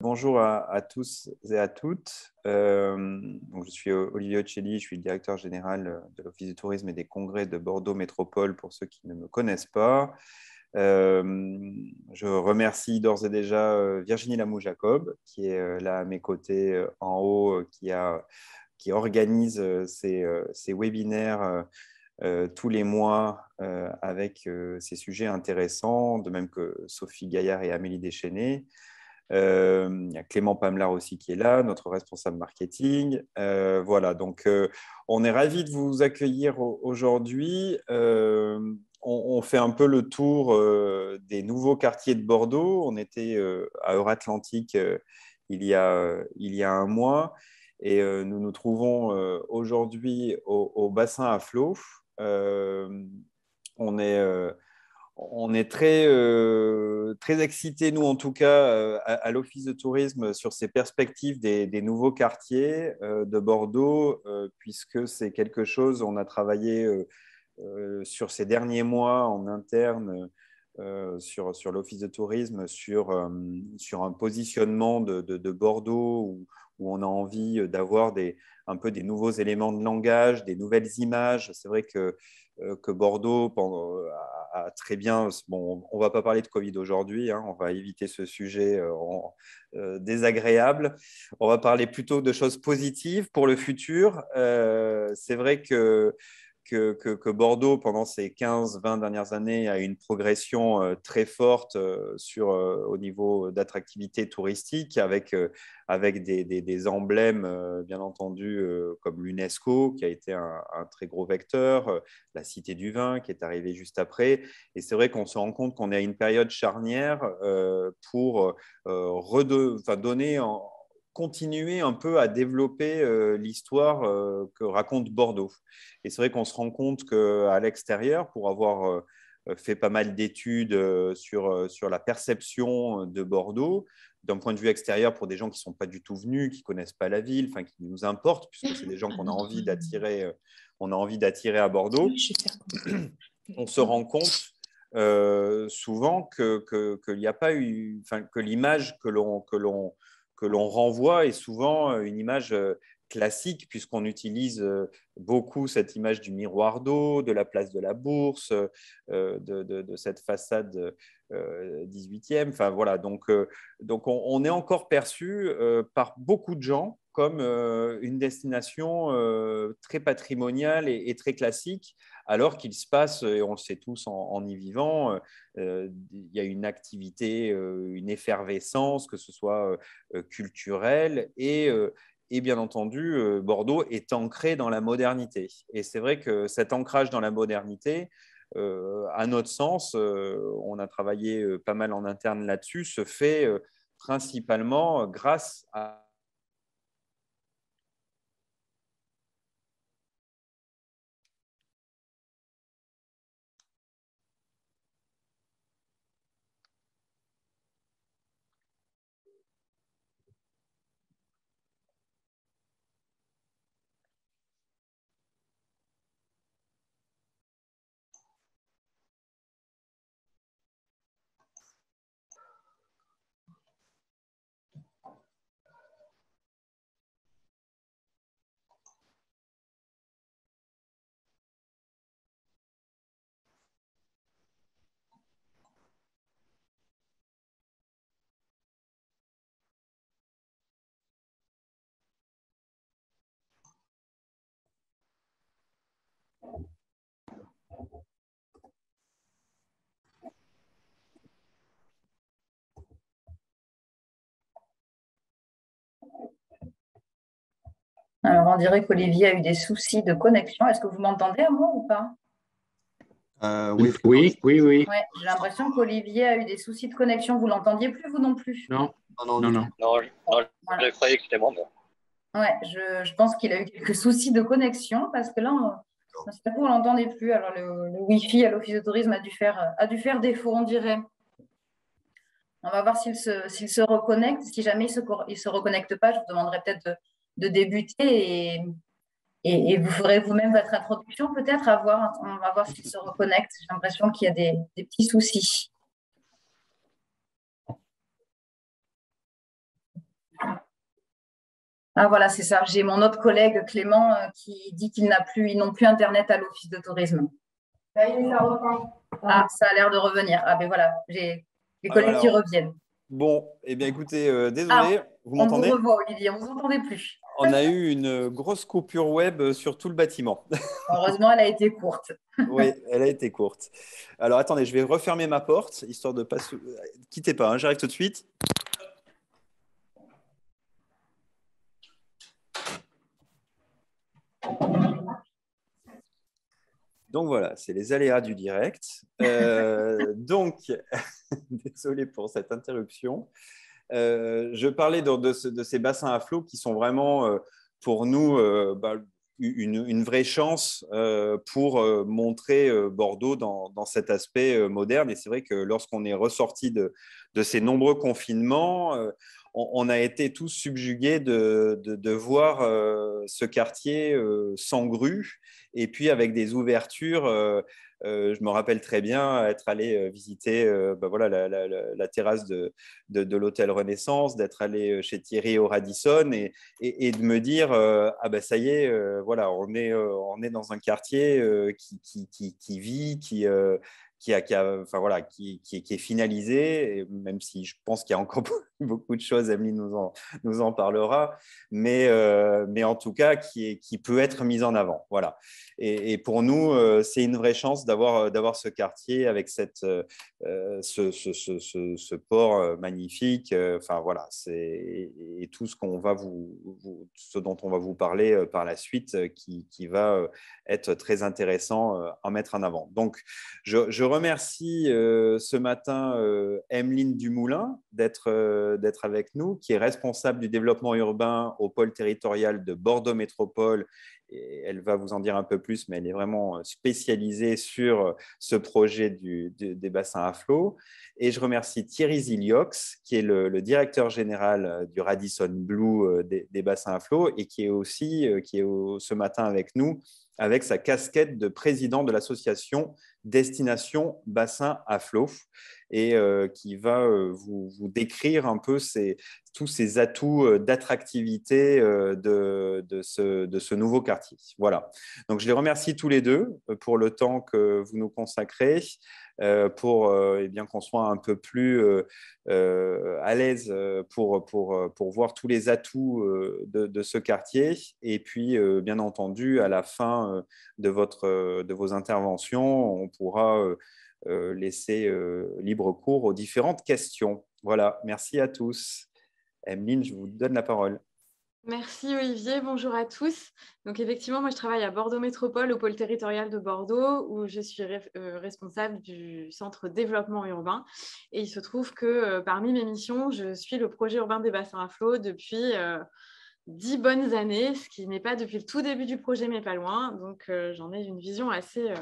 Bonjour à tous et à toutes. Je suis Olivier Ocelli, je suis le directeur général de l'Office du tourisme et des congrès de Bordeaux Métropole pour ceux qui ne me connaissent pas. Je remercie d'ores et déjà Virginie Lamou-Jacob qui est là à mes côtés en haut, qui organise ces webinaires tous les mois avec ces sujets intéressants, de même que Sophie Gaillard et Amélie Deschênés. Il y a Clément Pamelard aussi qui est là, notre responsable marketing. Voilà, donc on est ravis de vous accueillir aujourd'hui. On fait un peu le tour des nouveaux quartiers de Bordeaux. On était à Euratlantique il y a un mois et nous nous trouvons aujourd'hui au bassin à flot. On est on est très excités, nous en tout cas, à l'Office de tourisme sur ces perspectives des nouveaux quartiers de Bordeaux, puisque c'est quelque chose, on a travaillé sur ces derniers mois en interne sur l'Office de tourisme, sur un positionnement de Bordeaux où on a envie d'avoir un peu des nouveaux éléments de langage, des nouvelles images. C'est vrai que Bordeaux a très bien. Bon, on ne va pas parler de Covid aujourd'hui, hein, on va éviter ce sujet désagréable. On va parler plutôt de choses positives pour le futur. C'est vrai que Bordeaux, pendant ces 15-20 dernières années, a eu une progression très forte au niveau d'attractivité touristique, avec des emblèmes, bien entendu, comme l'UNESCO, qui a été un très gros vecteur, la Cité du Vin, qui est arrivée juste après. Et c'est vrai qu'on se rend compte qu'on est à une période charnière pour donner continuer un peu à développer l'histoire que raconte Bordeaux. Et c'est vrai qu'on se rend compte qu'à l'extérieur, pour avoir fait pas mal d'études sur la perception de Bordeaux, d'un point de vue extérieur, pour des gens qui ne sont pas du tout venus, qui ne connaissent pas la ville, enfin, qui nous importent, puisque c'est des gens qu'on a envie d'attirer, à Bordeaux, on se rend compte souvent qu'il n'y a pas eu, enfin, que l'image que l'on renvoie est souvent une image classique, puisqu'on utilise beaucoup cette image du miroir d'eau, de la place de la Bourse, de cette façade 18e. Enfin, voilà, donc on est encore perçu par beaucoup de gens comme une destination très patrimoniale et très classique, alors qu'il se passe, et on le sait tous en y vivant, il y a une activité, une effervescence, que ce soit culturelle et bien entendu, Bordeaux est ancré dans la modernité. Et c'est vrai que cet ancrage dans la modernité, à notre sens, on a travaillé pas mal en interne là-dessus, se fait principalement grâce à Alors, on dirait qu'Olivier a eu des soucis de connexion. Est-ce que vous m'entendez à moi ou pas? Oui, oui, oui, oui. Ouais, j'ai l'impression qu'Olivier a eu des soucis de connexion. Vous l'entendiez plus, vous non plus? Non, Non, non, du non. tout. Non, Voilà. je croyais que c'était moi. Ouais, je pense qu'il a eu quelques soucis de connexion parce que là, tout à coup, on l'entendait plus. Alors, le Wi-Fi à l'Office de tourisme a dû faire défaut, on dirait. On va voir s'il se reconnecte. Si jamais il se reconnecte pas, je vous demanderai peut-être de débuter et vous ferez vous-même votre introduction, peut-être, à voir. On va voir s'il se reconnecte. J'ai l'impression qu'il y a des petits soucis. Ah voilà, c'est ça. J'ai mon autre collègue Clément qui dit qu'ils n'ont plus Internet à l'office de tourisme. Ça a l'air de revenir. Ah ben voilà, j'ai les collègues qui reviennent. Bon, eh bien écoutez, désolé, vous m'entendez? On vous revoit, Olivier, on ne vous entendait plus. On a eu une grosse coupure web sur tout le bâtiment. Heureusement, elle a été courte. Oui, elle a été courte. Alors attendez, je vais refermer ma porte, histoire de pas... Quittez pas, hein, j'arrive tout de suite. Donc voilà, c'est les aléas du direct. Donc, désolé pour cette interruption. Je parlais de ces bassins à flot qui sont vraiment pour nous une vraie chance pour montrer Bordeaux dans cet aspect moderne. Et c'est vrai que lorsqu'on est ressorti de ces nombreux confinements, on a été tous subjugués de voir ce quartier sans grue et puis avec des ouvertures. Je me rappelle très bien être allé visiter la terrasse de l'hôtel Renaissance, d'être allé chez Thierry au Radisson et de me dire ah ben ça y est, voilà, on est dans un quartier qui vit, qui est finalisé, et même si je pense qu'il y a encore beaucoup de choses, Emeline nous en parlera, mais en tout cas qui peut être mise en avant. Voilà. Et pour nous, c'est une vraie chance d'avoir ce quartier avec ce port magnifique. Enfin voilà, et tout ce ce dont on va vous parler par la suite, qui va être très intéressant à mettre en avant. Donc, je remercie ce matin Emeline Dumoulin d'être avec nous, qui est responsable du développement urbain au pôle territorial de Bordeaux Métropole. Et elle va vous en dire un peu plus, mais elle est vraiment spécialisée sur ce projet des bassins à flot. Et je remercie Thierry Ziliox, qui est le directeur général du Radisson Blu des bassins à flot et qui est aussi ce matin avec nous avec sa casquette de président de l'association Destination Bassin à Flot et qui va vous décrire un peu tous ces atouts d'attractivité de ce nouveau quartier. Voilà. Donc, je les remercie tous les deux pour le temps que vous nous consacrez, pour bien qu'on soit un peu plus à l'aise pour voir tous les atouts de ce quartier. Et puis, bien entendu, à la fin de vos interventions, on pourra laisser libre cours aux différentes questions. Voilà, merci à tous. Emeline, je vous donne la parole. Merci Olivier, bonjour à tous. Donc effectivement, moi je travaille à Bordeaux Métropole, au pôle territorial de Bordeaux, où je suis responsable du centre développement urbain. Et il se trouve que parmi mes missions, je suis le projet urbain des bassins à flot depuis 10 bonnes années, ce qui n'est pas depuis le tout début du projet, mais pas loin. Donc j'en ai une vision assez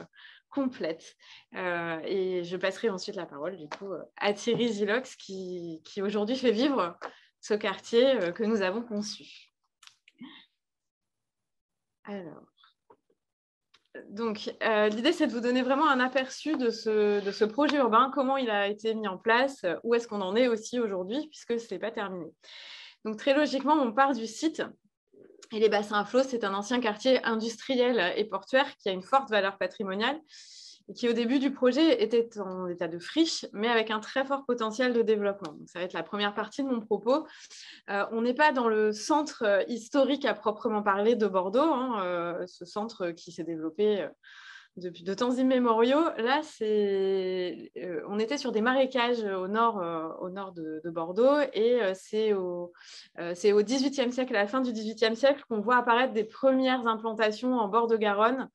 complète. Et je passerai ensuite la parole du coup à Thierry Ziliox, qui aujourd'hui fait vivre ce quartier que nous avons conçu. Alors, donc, l'idée, c'est de vous donner vraiment un aperçu de ce projet urbain, comment il a été mis en place, où est-ce qu'on en est aussi aujourd'hui, puisque ce n'est pas terminé. Donc, très logiquement, on part du site. Et les bassins à flot, c'est un ancien quartier industriel et portuaire qui a une forte valeur patrimoniale et qui, au début du projet, était en état de friche, mais avec un très fort potentiel de développement. Donc, ça va être la première partie de mon propos. On n'est pas dans le centre historique à proprement parler de Bordeaux, ce centre qui s'est développé depuis de temps immémoriaux. Là, on était sur des marécages au nord de Bordeaux et c'est au XVIIIe siècle, à la fin du XVIIIe siècle, qu'on voit apparaître des premières implantations en bord de Garonne,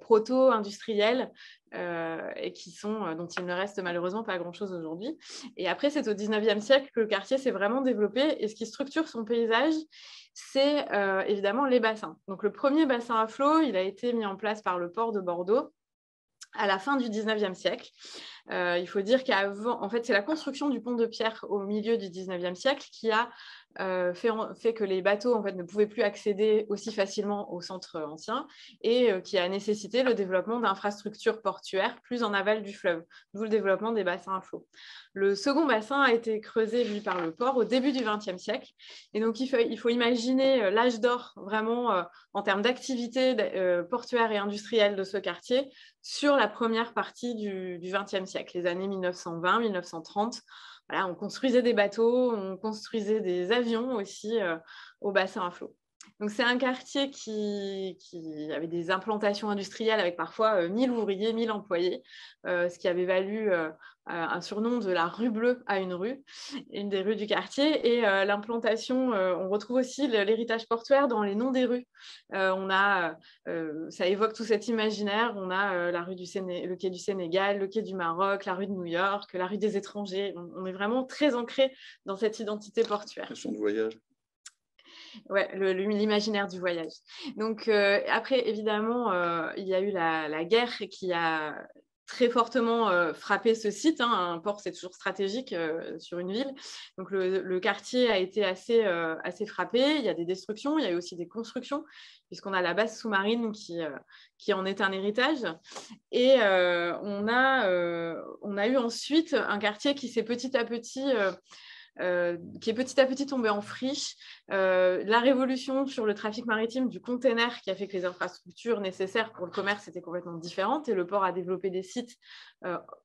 proto-industrielles, et dont il ne reste malheureusement pas grand-chose aujourd'hui. Et après, c'est au XIXe siècle que le quartier s'est vraiment développé et ce qui structure son paysage, c'est évidemment les bassins. Donc, le premier bassin à flot, il a été mis en place par le port de Bordeaux à la fin du XIXe siècle. Il faut dire qu'avant, en fait, c'est la construction du pont de pierre au milieu du XIXe siècle qui a fait que les bateaux en fait, ne pouvaient plus accéder aussi facilement au centre ancien et qui a nécessité le développement d'infrastructures portuaires plus en aval du fleuve, d'où le développement des bassins à flot. Le second bassin a été creusé, lui, par le port au début du XXe siècle. Et donc, il faut imaginer l'âge d'or vraiment en termes d'activité portuaire et industrielle de ce quartier sur la première partie du XXe siècle, les années 1920-1930. Voilà, on construisait des bateaux, on construisait des avions aussi au bassin à flot. Donc, c'est un quartier qui avait des implantations industrielles avec parfois 1000 ouvriers, 1000 employés, ce qui avait valu un surnom de la rue bleue à une des rues du quartier. Et l'implantation, on retrouve aussi l'héritage portuaire dans les noms des rues. Ça évoque tout cet imaginaire. On a la rue le quai du Sénégal, le quai du Maroc, la rue de New York, la rue des étrangers. On est vraiment très ancré dans cette identité portuaire. Question de voyage. Ouais, l'imaginaire du voyage. Donc, après, évidemment, il y a eu la guerre qui a très fortement frappé ce site. Un port, c'est toujours stratégique sur une ville. Donc, le quartier a été assez frappé. Il y a des destructions, il y a eu aussi des constructions, puisqu'on a la base sous-marine qui en est un héritage. Et on a eu ensuite un quartier qui s'est petit à petit... qui est petit à petit tombé en friche. La révolution sur le trafic maritime du container qui a fait que les infrastructures nécessaires pour le commerce étaient complètement différentes et le port a développé des sites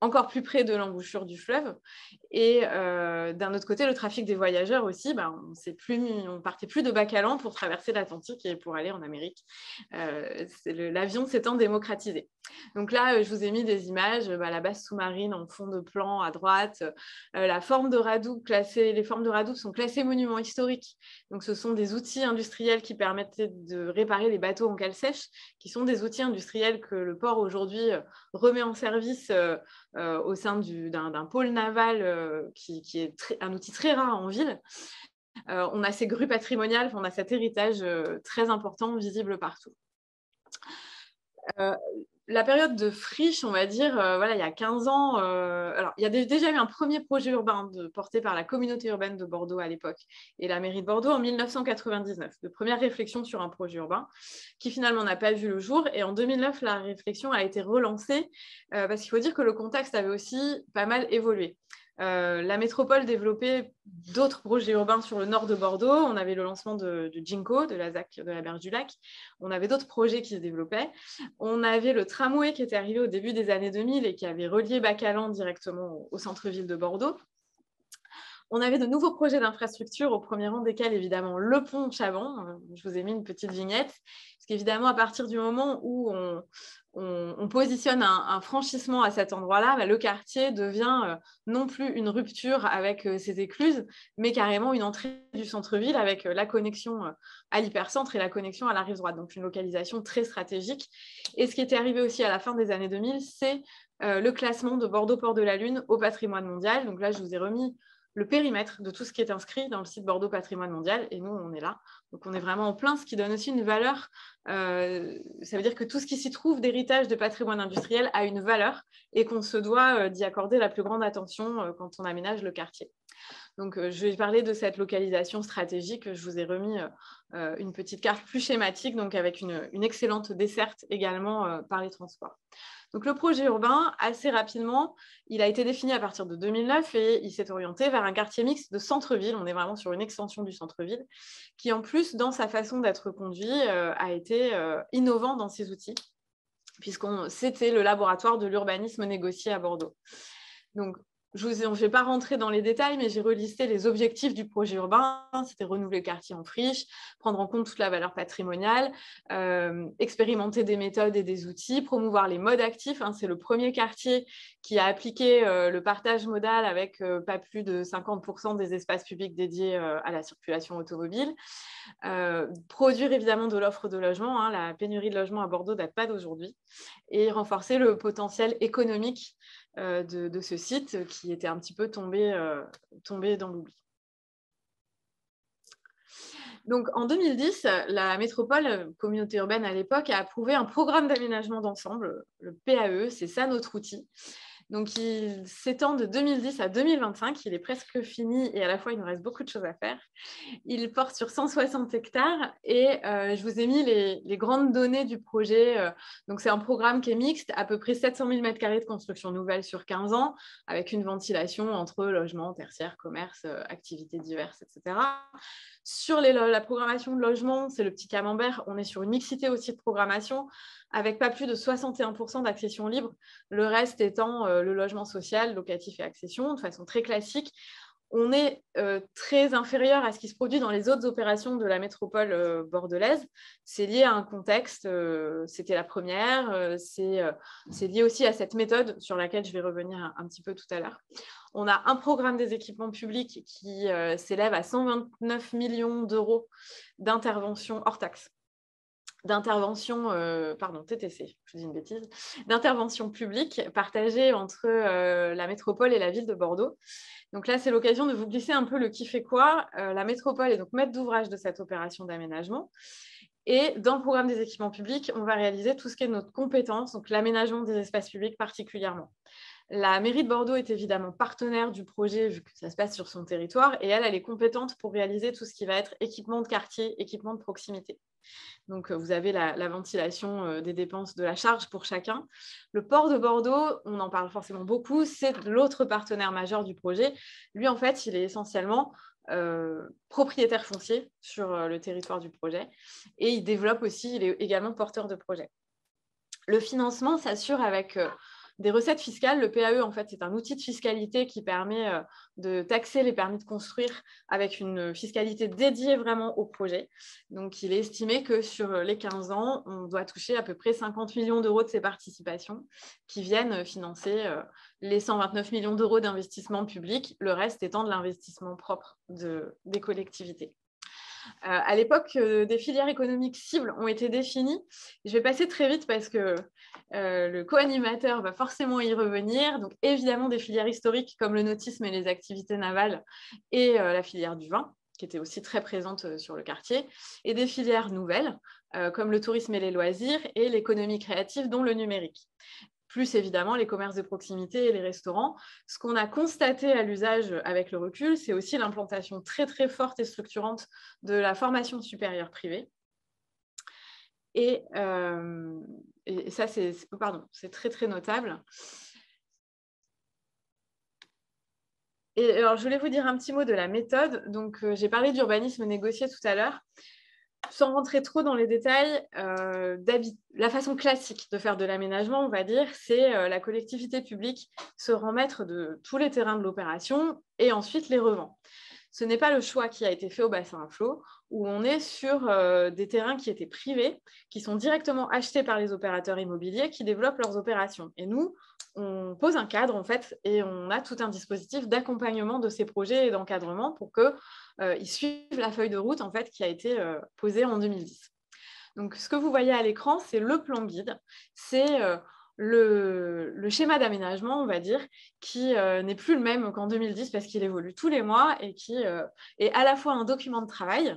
encore plus près de l'embouchure du fleuve. Et d'un autre côté, le trafic des voyageurs aussi, on partait plus de Bacalan pour traverser l'Atlantique et pour aller en Amérique. L'avion s'étant démocratisé. Donc là, je vous ai mis des images, la base sous-marine en fond de plan à droite, la forme de radoub les formes de radoub sont classées monuments historiques. Donc, ce sont des outils industriels qui permettaient de réparer les bateaux en cale sèche, qui sont des outils industriels que le port aujourd'hui remet en service au sein d'un pôle naval qui est un outil très rare en ville. On a ces grues patrimoniales, on a cet héritage très important, visible partout. La période de friche, on va dire, il y a 15 ans, alors, il y a déjà eu un premier projet urbain porté par la communauté urbaine de Bordeaux à l'époque et la mairie de Bordeaux en 1999, de première réflexion sur un projet urbain qui finalement n'a pas vu le jour. Et en 2009, la réflexion a été relancée parce qu'il faut dire que le contexte avait aussi pas mal évolué. La métropole développait d'autres projets urbains sur le nord de Bordeaux. On avait le lancement du Ginko, de la ZAC de la Berge du Lac. On avait d'autres projets qui se développaient. On avait le tramway qui était arrivé au début des années 2000 et qui avait relié Bacalan directement au centre-ville de Bordeaux. On avait de nouveaux projets d'infrastructure, au premier rang desquels, évidemment, le pont Chavant. Je vous ai mis une petite vignette. Parce qu'évidemment, à partir du moment où on positionne un franchissement à cet endroit-là, le quartier devient non plus une rupture avec ses écluses, mais carrément une entrée du centre-ville avec la connexion à l'hypercentre et la connexion à la rive droite. Donc, une localisation très stratégique. Et ce qui était arrivé aussi à la fin des années 2000, c'est le classement de Bordeaux Port de la Lune au patrimoine mondial. Donc là, je vous ai remis le périmètre de tout ce qui est inscrit dans le site Bordeaux Patrimoine Mondial. Et nous, on est là. Donc, on est vraiment en plein, ce qui donne aussi une valeur. Ça veut dire que tout ce qui s'y trouve d'héritage de patrimoine industriel a une valeur et qu'on se doit d'y accorder la plus grande attention quand on aménage le quartier. Donc, je vais parler de cette localisation stratégique. Je vous ai remis une petite carte plus schématique, donc avec une excellente desserte également par les transports. Donc, le projet urbain, assez rapidement, il a été défini à partir de 2009 et il s'est orienté vers un quartier mixte de centre-ville. On est vraiment sur une extension du centre-ville qui, en plus, dans sa façon d'être conduit, a été innovant dans ses outils, c'était le laboratoire de l'urbanisme négocié à Bordeaux. Donc, je ne vais pas rentrer dans les détails, mais j'ai relisté les objectifs du projet urbain. C'était renouveler le quartier en friche, prendre en compte toute la valeur patrimoniale, expérimenter des méthodes et des outils, promouvoir les modes actifs. C'est le premier quartier qui a appliqué le partage modal avec pas plus de 50% des espaces publics dédiés à la circulation automobile. Produire évidemment de l'offre de logement. La pénurie de logements à Bordeaux date pas d'aujourd'hui. Et renforcer le potentiel économique de ce site qui était un petit peu tombé dans l'oubli. Donc, en 2010, la métropole, communauté urbaine à l'époque, a approuvé un programme d'aménagement d'ensemble, le PAE, c'est ça notre outil. Donc, il s'étend de 2010 à 2025. Il est presque fini et à la fois, il nous reste beaucoup de choses à faire. Il porte sur 160 hectares et je vous ai mis les grandes données du projet. Donc, c'est un programme qui est mixte, à peu près 700 000 m² de construction nouvelle sur 15 ans, avec une ventilation entre logements, tertiaires, commerce, activités diverses, etc. Sur la programmation de logement, c'est le petit camembert. On est sur une mixité aussi de programmation, avec pas plus de 61% d'accession libre, le reste étant le logement social, locatif et accession, de façon très classique. On est très inférieur à ce qui se produit dans les autres opérations de la métropole bordelaise. C'est lié à un contexte, c'était la première, c'est lié aussi à cette méthode sur laquelle je vais revenir un petit peu tout à l'heure. On a un programme des équipements publics qui s'élève à 129 millions d'euros d'intervention hors taxe. TTC, je dis une bêtise, d'intervention publique partagée entre la métropole et la ville de Bordeaux. Donc là, c'est l'occasion de vous glisser un peu le qui fait quoi. La métropole est donc maître d'ouvrage de cette opération d'aménagement. Et dans le programme des équipements publics, on va réaliser tout ce qui est notre compétence, donc l'aménagement des espaces publics particulièrement. La mairie de Bordeaux est évidemment partenaire du projet vu que ça se passe sur son territoire et elle est compétente pour réaliser tout ce qui va être équipement de quartier, équipement de proximité. Donc, vous avez la ventilation des dépenses de la charge pour chacun. Le port de Bordeaux, on en parle forcément beaucoup, c'est l'autre partenaire majeur du projet. Lui, en fait, il est essentiellement propriétaire foncier sur le territoire du projet et il développe aussi, il est également porteur de projet. Le financement s'assure avec des recettes fiscales. Le PAE, en fait, c'est un outil de fiscalité qui permet de taxer les permis de construire avec une fiscalité dédiée vraiment au projet. Donc, il est estimé que sur les 15 ans, on doit toucher à peu près 50 millions d'euros de ces participations qui viennent financer les 129 millions d'euros d'investissement public, le reste étant de l'investissement propre des collectivités. À l'époque, des filières économiques cibles ont été définies. Je vais passer très vite parce que le co-animateur va forcément y revenir. Donc, évidemment, des filières historiques comme le nautisme et les activités navales et la filière du vin, qui était aussi très présente sur le quartier, et des filières nouvelles comme le tourisme et les loisirs et l'économie créative, dont le numérique. Plus évidemment les commerces de proximité et les restaurants. Ce qu'on a constaté à l'usage avec le recul, c'est aussi l'implantation très très forte et structurante de la formation supérieure privée. Et ça, c'est très très notable. Et alors, je voulais vous dire un petit mot de la méthode. Donc, j'ai parlé d'urbanisme négocié tout à l'heure. Sans rentrer trop dans les détails, la façon classique de faire de l'aménagement, on va dire, c'est la collectivité publique se rend maître de tous les terrains de l'opération et ensuite les revend. Ce n'est pas le choix qui a été fait au bassin à flot, où on est sur des terrains qui étaient privés, qui sont directement achetés par les opérateurs immobiliers qui développent leurs opérations. Et nous, on pose un cadre, en fait, et on a tout un dispositif d'accompagnement de ces projets et d'encadrement pour qu'ils suivent la feuille de route, en fait, qui a été posée en 2010. Donc, ce que vous voyez à l'écran, c'est le plan guide. C'est le schéma d'aménagement, on va dire, qui n'est plus le même qu'en 2010 parce qu'il évolue tous les mois et qui est à la fois un document de travail,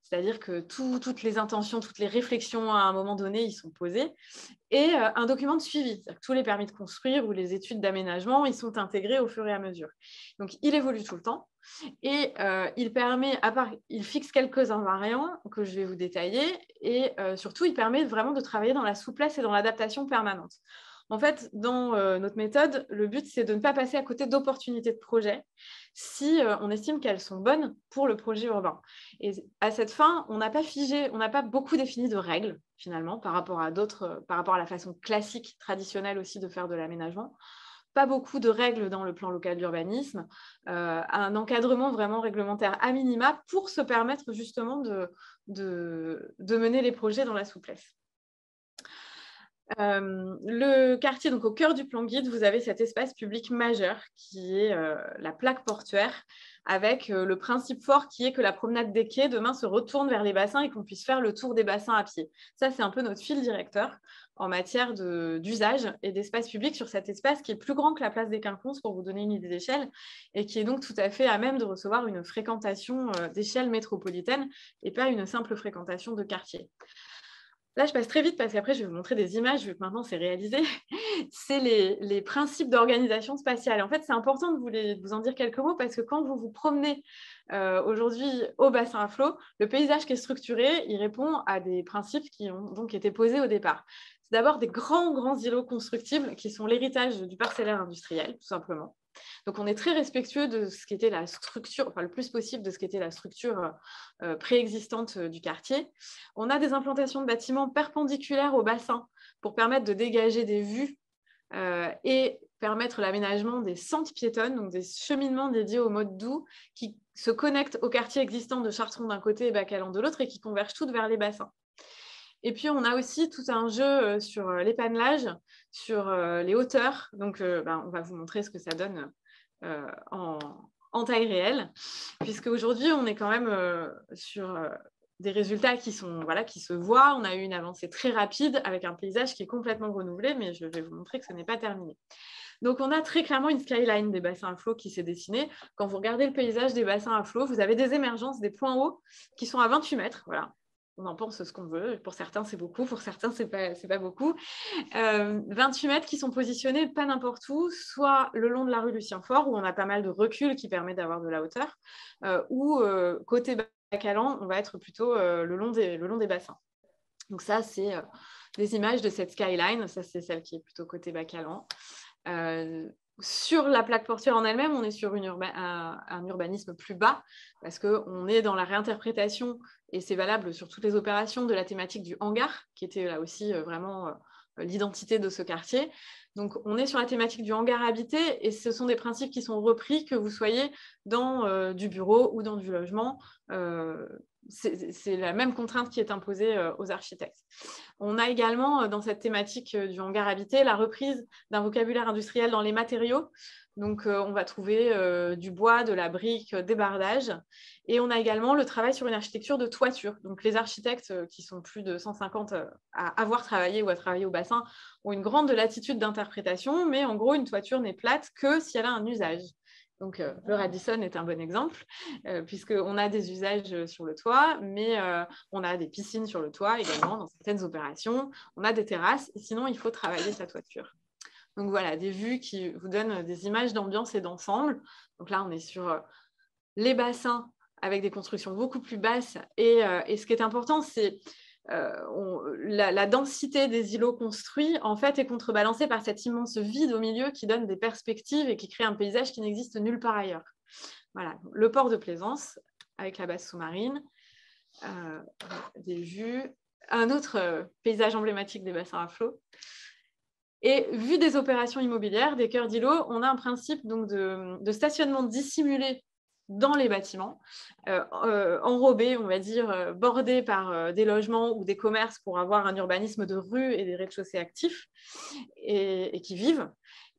c'est-à-dire que toutes les intentions, toutes les réflexions à un moment donné, ils sont posées, et un document de suivi, c'est-à-dire que tous les permis de construire ou les études d'aménagement, ils sont intégrés au fur et à mesure. Donc, il évolue tout le temps et il fixe quelques invariants que je vais vous détailler et surtout, il permet vraiment de travailler dans la souplesse et dans l'adaptation permanente. En fait, dans notre méthode, le but, c'est de ne pas passer à côté d'opportunités de projet si on estime qu'elles sont bonnes pour le projet urbain. Et à cette fin, on n'a pas beaucoup défini de règles, finalement, par rapport à la façon classique, traditionnelle aussi de faire de l'aménagement. Pas beaucoup de règles dans le plan local d'urbanisme, un encadrement vraiment réglementaire à minima pour se permettre justement de mener les projets dans la souplesse. Le quartier, donc au cœur du plan guide, vous avez cet espace public majeur qui est la plaque portuaire avec le principe fort qui est que la promenade des quais demain se retourne vers les bassins et qu'on puisse faire le tour des bassins à pied. Ça, c'est un peu notre fil directeur en matière d'usage et d'espace public sur cet espace qui est plus grand que la place des Quinconces pour vous donner une idée d'échelle et qui est donc tout à fait à même de recevoir une fréquentation d'échelle métropolitaine et pas une simple fréquentation de quartier. là, je passe très vite parce qu'après, je vais vous montrer des images, vu que maintenant, c'est réalisé. C'est les principes d'organisation spatiale. En fait, c'est important de vous en dire quelques mots parce que quand vous vous promenez aujourd'hui au bassin à flot, le paysage qui est structuré, il répond à des principes qui ont donc été posés au départ. C'est d'abord des grands îlots constructibles qui sont l'héritage du parcellaire industriel, tout simplement. Donc, on est très respectueux de ce qu'était la structure, enfin le plus possible de ce qu'était la structure préexistante du quartier. On a des implantations de bâtiments perpendiculaires au bassin pour permettre de dégager des vues et permettre l'aménagement des sentes piétonnes, donc des cheminements dédiés au mode doux qui se connectent au quartier existant de Chartron d'un côté et Bacalan de l'autre et qui convergent toutes vers les bassins. Et puis, on a aussi tout un jeu sur l'épannelage, sur les hauteurs. Donc, on va vous montrer ce que ça donne en taille réelle, puisque aujourd'hui, on est quand même sur des résultats qui se voient. On a eu une avancée très rapide avec un paysage qui est complètement renouvelé, mais je vais vous montrer que ce n'est pas terminé. Donc, on a très clairement une skyline des bassins à flot qui s'est dessinée. Quand vous regardez le paysage des bassins à flot, vous avez des émergences, des points hauts qui sont à 28 mètres. Voilà. On en pense ce qu'on veut. Pour certains, c'est beaucoup. Pour certains, c'est pas beaucoup. 28 mètres qui sont positionnés pas n'importe où, soit le long de la rue Lucien Faure, où on a pas mal de recul qui permet d'avoir de la hauteur, ou côté Bacalan, on va être plutôt le long des bassins. Donc ça, c'est des images de cette skyline. Ça, c'est celle qui est plutôt côté Bacalan. Sur la plaque portuaire en elle-même, on est sur un urbanisme plus bas parce qu'on est dans la réinterprétation, et c'est valable sur toutes les opérations, de la thématique du hangar, qui était là aussi vraiment l'identité de ce quartier. Donc, on est sur la thématique du hangar habité, et ce sont des principes qui sont repris, que vous soyez dans du bureau ou dans du logement. C'est la même contrainte qui est imposée aux architectes. On a également, dans cette thématique du hangar habité, la reprise d'un vocabulaire industriel dans les matériaux. Donc, on va trouver du bois, de la brique, des bardages. Et on a également le travail sur une architecture de toiture. Donc, les architectes qui sont plus de 150 à avoir travaillé ou à travailler au bassin ont une grande latitude d'interprétation, mais en gros, une toiture n'est plate que si elle a un usage. Donc, le Radisson est un bon exemple, puisqu'on a des usages sur le toit, mais on a des piscines sur le toit également dans certaines opérations. On a des terrasses, et sinon, il faut travailler sa toiture. Donc, voilà, des vues qui vous donnent des images d'ambiance et d'ensemble. Donc là, on est sur les bassins avec des constructions beaucoup plus basses. Et ce qui est important, c'est la densité des îlots construits, en fait, est contrebalancée par cet immense vide au milieu qui donne des perspectives et qui crée un paysage qui n'existe nulle part ailleurs. Voilà, le port de Plaisance avec la base sous-marine, des vues, un autre paysage emblématique des bassins à flot. Et vu des opérations immobilières, des cœurs d'îlots, on a un principe donc de stationnement dissimulé dans les bâtiments, enrobés, on va dire, bordés par des logements ou des commerces pour avoir un urbanisme de rue et des rez-de-chaussée actifs et qui vivent.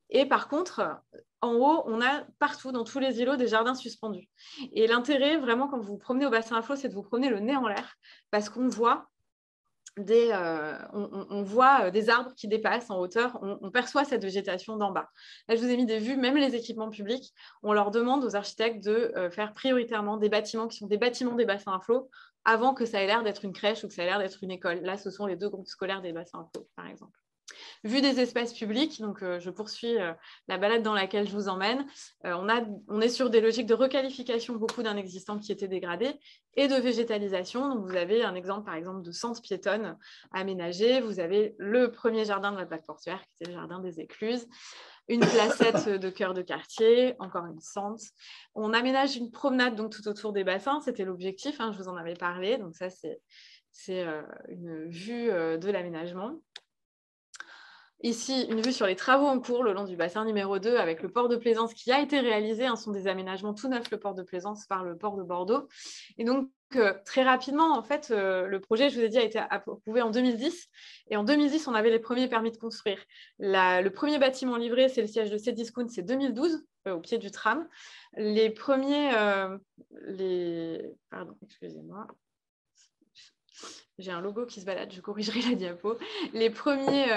Et par contre, en haut, on a partout, dans tous les îlots, des jardins suspendus. Et l'intérêt, vraiment, quand vous vous promenez au bassin à flot, c'est de vous promener le nez en l'air, parce qu'on voit on voit des arbres qui dépassent en hauteur, on perçoit cette végétation d'en bas. Là, je vous ai mis des vues, même les équipements publics, on leur demande aux architectes de faire prioritairement des bâtiments qui sont des bâtiments des bassins à flot avant que ça ait l'air d'être une crèche ou que ça ait l'air d'être une école. Là, ce sont les 2 groupes scolaires des bassins à flot, par exemple. Vue des espaces publics, donc je poursuis la balade dans laquelle je vous emmène. On est sur des logiques de requalification beaucoup d'un existant qui était dégradé et de végétalisation. Donc vous avez un exemple, par exemple, de sente piétonne aménagée. Vous avez le premier jardin de la plaque portuaire, qui était le jardin des Écluses. Une placette de cœur de quartier, encore une sente. On aménage une promenade donc tout autour des bassins. C'était l'objectif, je vous en avais parlé. Donc ça, c'est une vue de l'aménagement. Ici, une vue sur les travaux en cours le long du bassin numéro 2 avec le port de Plaisance qui a été réalisé. Ce sont des aménagements tout neufs, le port de Plaisance, par le port de Bordeaux. Et donc, très rapidement, en fait, le projet, je vous ai dit, a été approuvé en 2010. Et en 2010, on avait les premiers permis de construire. Le premier bâtiment livré, c'est le siège de Cdiscount, c'est 2012, au pied du tram. Les premiers... Pardon, excusez-moi. J'ai un logo qui se balade, je corrigerai la diapo. Les premiers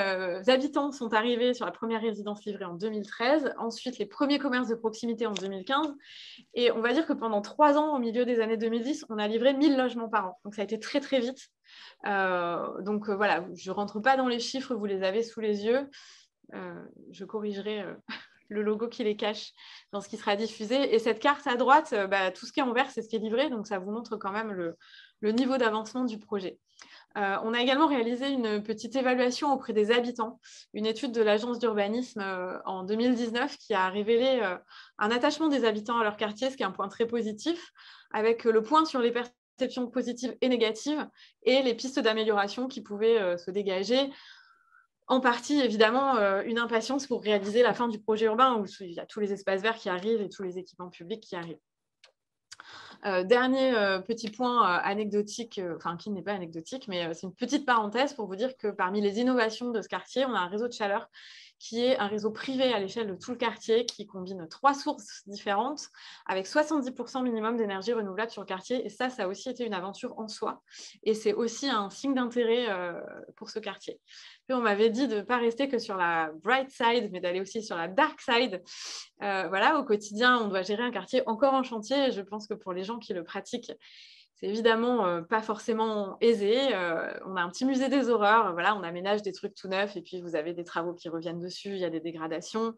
habitants sont arrivés sur la première résidence livrée en 2013. Ensuite, les premiers commerces de proximité en 2015. Et on va dire que pendant 3 ans, au milieu des années 2010, on a livré 1000 logements par an. Donc, ça a été très, très vite. Voilà, je ne rentre pas dans les chiffres, vous les avez sous les yeux. Je corrigerai le logo qui les cache dans ce qui sera diffusé. Et cette carte à droite, tout ce qui est en vert, c'est ce qui est livré. Donc, ça vous montre quand même le niveau d'avancement du projet. On a également réalisé une petite évaluation auprès des habitants, une étude de l'agence d'urbanisme en 2019 qui a révélé un attachement des habitants à leur quartier, ce qui est un point très positif, avec le point sur les perceptions positives et négatives et les pistes d'amélioration qui pouvaient se dégager. En partie, évidemment, une impatience pour réaliser la fin du projet urbain où il y a tous les espaces verts qui arrivent et tous les équipements publics qui arrivent. Dernier petit point anecdotique, qui n'est pas anecdotique, mais c'est une petite parenthèse pour vous dire que parmi les innovations de ce quartier, on a un réseau de chaleur qui est un réseau privé à l'échelle de tout le quartier qui combine 3 sources différentes avec 70% minimum d'énergie renouvelable sur le quartier. Et ça a aussi été une aventure en soi. Et c'est aussi un signe d'intérêt pour ce quartier. Puis on m'avait dit de ne pas rester que sur la bright side, mais d'aller aussi sur la dark side. Au quotidien, on doit gérer un quartier encore en chantier. Et je pense que pour les gens qui le pratiquent, c'est évidemment pas forcément aisé. On a un petit musée des horreurs. On aménage des trucs tout neufs et puis vous avez des travaux qui reviennent dessus. Il y a des dégradations.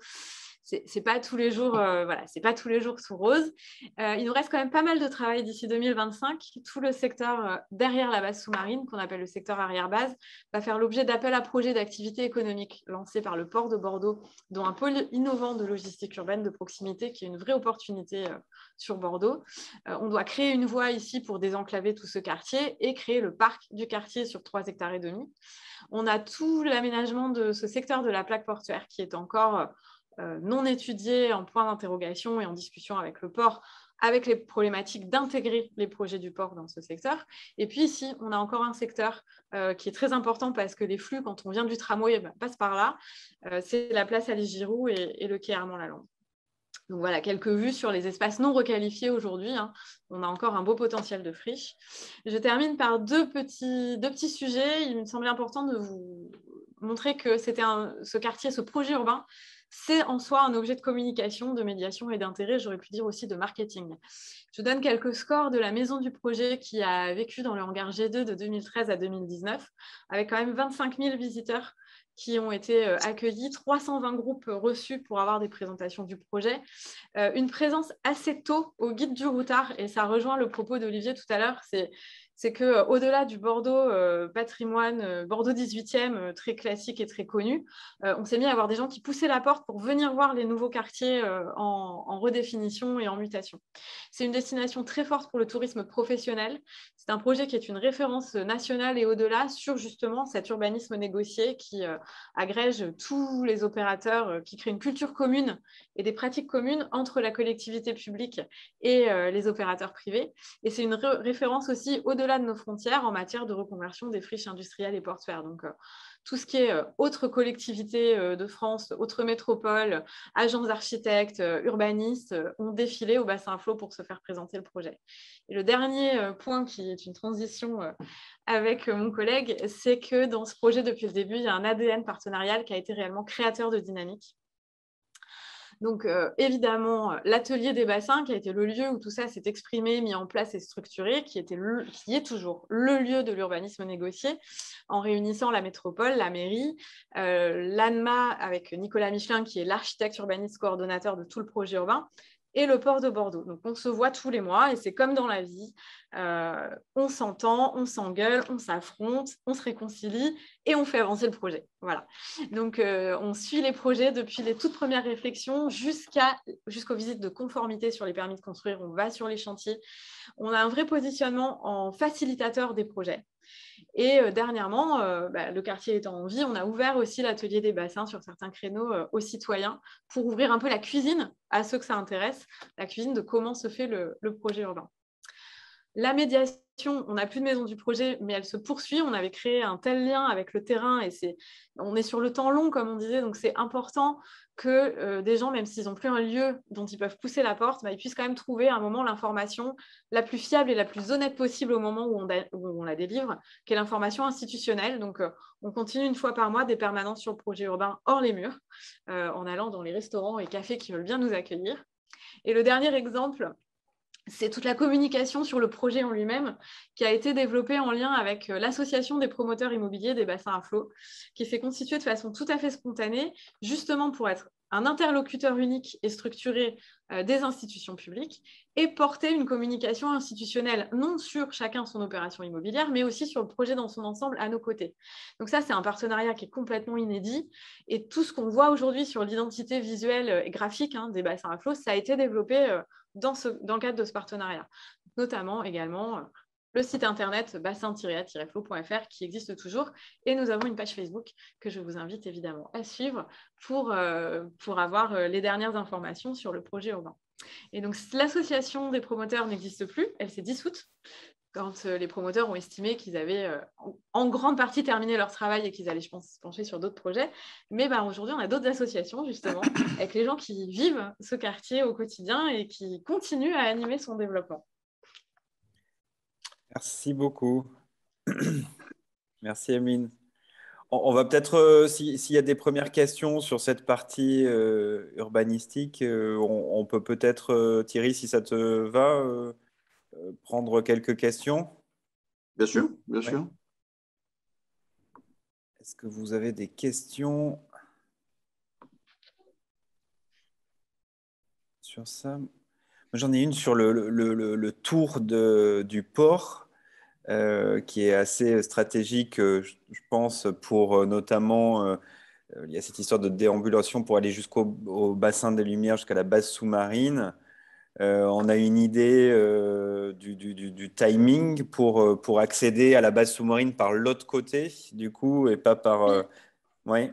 C'est pas tous les jours, c'est pas tous les jours tout rose. Il nous reste quand même pas mal de travail d'ici 2025. Tout le secteur derrière la base sous-marine, qu'on appelle le secteur arrière-base, va faire l'objet d'appels à projets d'activité économique lancés par le port de Bordeaux, dont un pôle innovant de logistique urbaine de proximité qui est une vraie opportunité sur Bordeaux. On doit créer une voie ici pour désenclaver tout ce quartier et créer le parc du quartier sur 3,5 hectares. On a tout l'aménagement de ce secteur de la plaque portuaire qui est encore non étudié, en point d'interrogation et en discussion avec le port, avec les problématiques d'intégrer les projets du port dans ce secteur. Et puis ici, on a encore un secteur qui est très important parce que les flux, quand on vient du tramway, passent par là. C'est la place Alice Giroux et le quai Armand-Lalande. Donc voilà, quelques vues sur les espaces non requalifiés aujourd'hui. On a encore un beau potentiel de friche. Je termine par deux petits sujets. Il me semblait important de vous montrer que ce quartier, ce projet urbain, c'est en soi un objet de communication, de médiation et d'intérêt, j'aurais pu dire aussi de marketing. Je donne quelques scores de la maison du projet qui a vécu dans le hangar G2 de 2013 à 2019, avec quand même 25 000 visiteurs qui ont été accueillis, 320 groupes reçus pour avoir des présentations du projet, une présence assez tôt au guide du routard, et ça rejoint le propos d'Olivier tout à l'heure, c'est qu'au-delà du Bordeaux patrimoine, Bordeaux 18e, très classique et très connu, on s'est mis à avoir des gens qui poussaient la porte pour venir voir les nouveaux quartiers en redéfinition et en mutation. C'est une destination très forte pour le tourisme professionnel. C'est un projet qui est une référence nationale et au-delà sur justement cet urbanisme négocié qui agrège tous les opérateurs, qui crée une culture commune et des pratiques communes entre la collectivité publique et les opérateurs privés. Et c'est une référence aussi au-delà de nos frontières en matière de reconversion des friches industrielles et portuaires. Donc, tout ce qui est autres collectivités de France, autres métropoles, agences d'architectes, urbanistes ont défilé au bassin Flot pour se faire présenter le projet. Et le dernier point qui est une transition avec mon collègue, c'est que dans ce projet, depuis le début, il y a un ADN partenarial qui a été réellement créateur de dynamique. Donc, évidemment, l'atelier des bassins, qui a été le lieu où tout ça s'est exprimé, mis en place et structuré, qui est toujours le lieu de l'urbanisme négocié, en réunissant la métropole, la mairie, l'ANMA avec Nicolas Michelin, qui est l'architecte urbaniste coordonnateur de tout le projet urbain, et le port de Bordeaux. Donc, on se voit tous les mois et c'est comme dans la vie. On s'entend, on s'engueule, on s'affronte, on se réconcilie et on fait avancer le projet. Voilà. Donc, on suit les projets depuis les toutes premières réflexions jusqu'aux visites de conformité sur les permis de construire. On va sur les chantiers. On a un vrai positionnement en facilitateur des projets. Et dernièrement, le quartier étant en vie, on a ouvert aussi l'atelier des bassins sur certains créneaux aux citoyens pour ouvrir un peu la cuisine à ceux que ça intéresse, la cuisine de comment se fait le projet urbain. La médiation on n'a plus de maison du projet, mais elle se poursuit. On avait créé un tel lien avec le terrain et on est sur le temps long, comme on disait, donc c'est important que des gens, même s'ils n'ont plus un lieu dont ils peuvent pousser la porte, ils puissent quand même trouver à un moment l'information la plus fiable et la plus honnête possible au moment où on la délivre, qui est l'information institutionnelle. Donc, on continue une fois par mois des permanences sur le projet urbain hors les murs, en allant dans les restaurants et cafés qui veulent bien nous accueillir. Et le dernier exemple, c'est toute la communication sur le projet en lui-même qui a été développée en lien avec l'association des promoteurs immobiliers des bassins à flot, qui s'est constituée de façon tout à fait spontanée, justement pour être un interlocuteur unique et structuré des institutions publiques et porter une communication institutionnelle, non sur chacun son opération immobilière, mais aussi sur le projet dans son ensemble à nos côtés. Donc ça, c'est un partenariat qui est complètement inédit et tout ce qu'on voit aujourd'hui sur l'identité visuelle et graphique des bassins à flot, ça a été développé dans le cadre de ce partenariat. Notamment également le site internet bassin-flow.fr qui existe toujours et nous avons une page Facebook que je vous invite évidemment à suivre pour avoir les dernières informations sur le projet urbain. Et donc l'association des promoteurs n'existe plus, elle s'est dissoute quand les promoteurs ont estimé qu'ils avaient en grande partie terminé leur travail et qu'ils allaient, je pense, se pencher sur d'autres projets. Mais aujourd'hui, on a d'autres associations, justement, avec les gens qui vivent ce quartier au quotidien et qui continuent à animer son développement. Merci beaucoup. Merci, Emeline. On va peut-être, s'il y a des premières questions sur cette partie urbanistique, on peut peut-être, Thierry, si ça te va, prendre quelques questions. Bien sûr, bien sûr. Est-ce que vous avez des questions sur ça? J'en ai une sur le tour du port, qui est assez stratégique, je pense, pour notamment, il y a cette histoire de déambulation pour aller au bassin des Lumières, jusqu'à la base sous-marine. On a une idée du timing pour accéder à la base sous-marine par l'autre côté, du coup, et pas par... Ouais.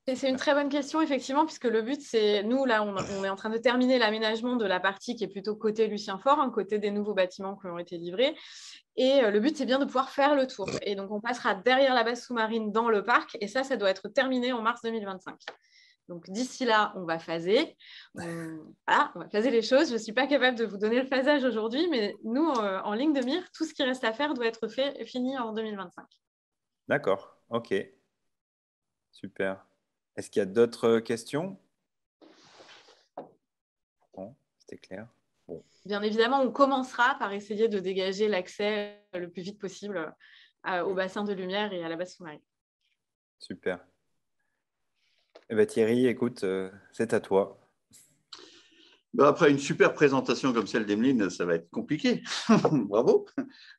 Et c'est une très bonne question, effectivement, puisque le but, c'est, nous, là, on est en train de terminer l'aménagement de la partie qui est plutôt côté Lucien Faure, côté des nouveaux bâtiments qui ont été livrés. Et le but, c'est bien de pouvoir faire le tour. Et donc, on passera derrière la base sous-marine dans le parc. Et ça doit être terminé en mars 2025. Donc, d'ici là, on va phaser. On va phaser les choses. Je ne suis pas capable de vous donner le phasage aujourd'hui, mais nous, en ligne de mire, tout ce qui reste à faire doit être fini en 2025. D'accord, ok. Super. Est-ce qu'il y a d'autres questions? Bon, c'était clair. Bon. Bien évidemment, on commencera par essayer de dégager l'accès le plus vite possible au bassin de lumière et à la base sous-marine. Super. Eh bien, Thierry, écoute, c'est à toi. Après une super présentation comme celle d'Emeline, ça va être compliqué. Bravo,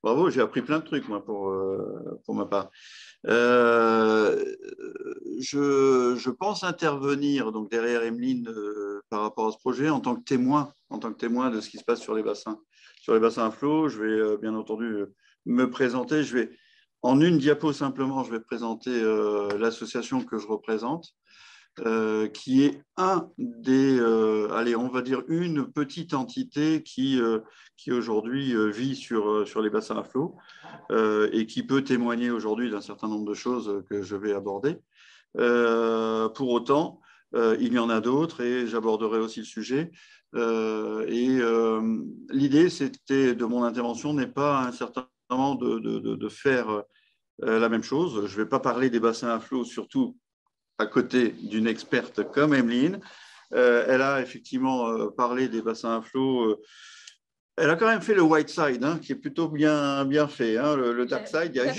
bravo, j'ai appris plein de trucs moi, pour ma part. Je pense intervenir donc derrière Emeline par rapport à ce projet en tant que témoin de ce qui se passe sur les bassins à flot. Je vais bien entendu me présenter. En une diapo simplement, je vais présenter l'association que je représente. Qui est on va dire une petite entité qui aujourd'hui vit sur les bassins à flot et qui peut témoigner aujourd'hui d'un certain nombre de choses que je vais aborder. Pour autant, il y en a d'autres et j'aborderai aussi le sujet. L'idée, de mon intervention n'est pas un certain moment de faire la même chose. Je ne vais pas parler des bassins à flot, surtout à côté d'une experte comme Emeline. Elle a effectivement parlé des bassins à flot. Elle a quand même fait le white side, qui est plutôt bien fait. Le dark side, il y a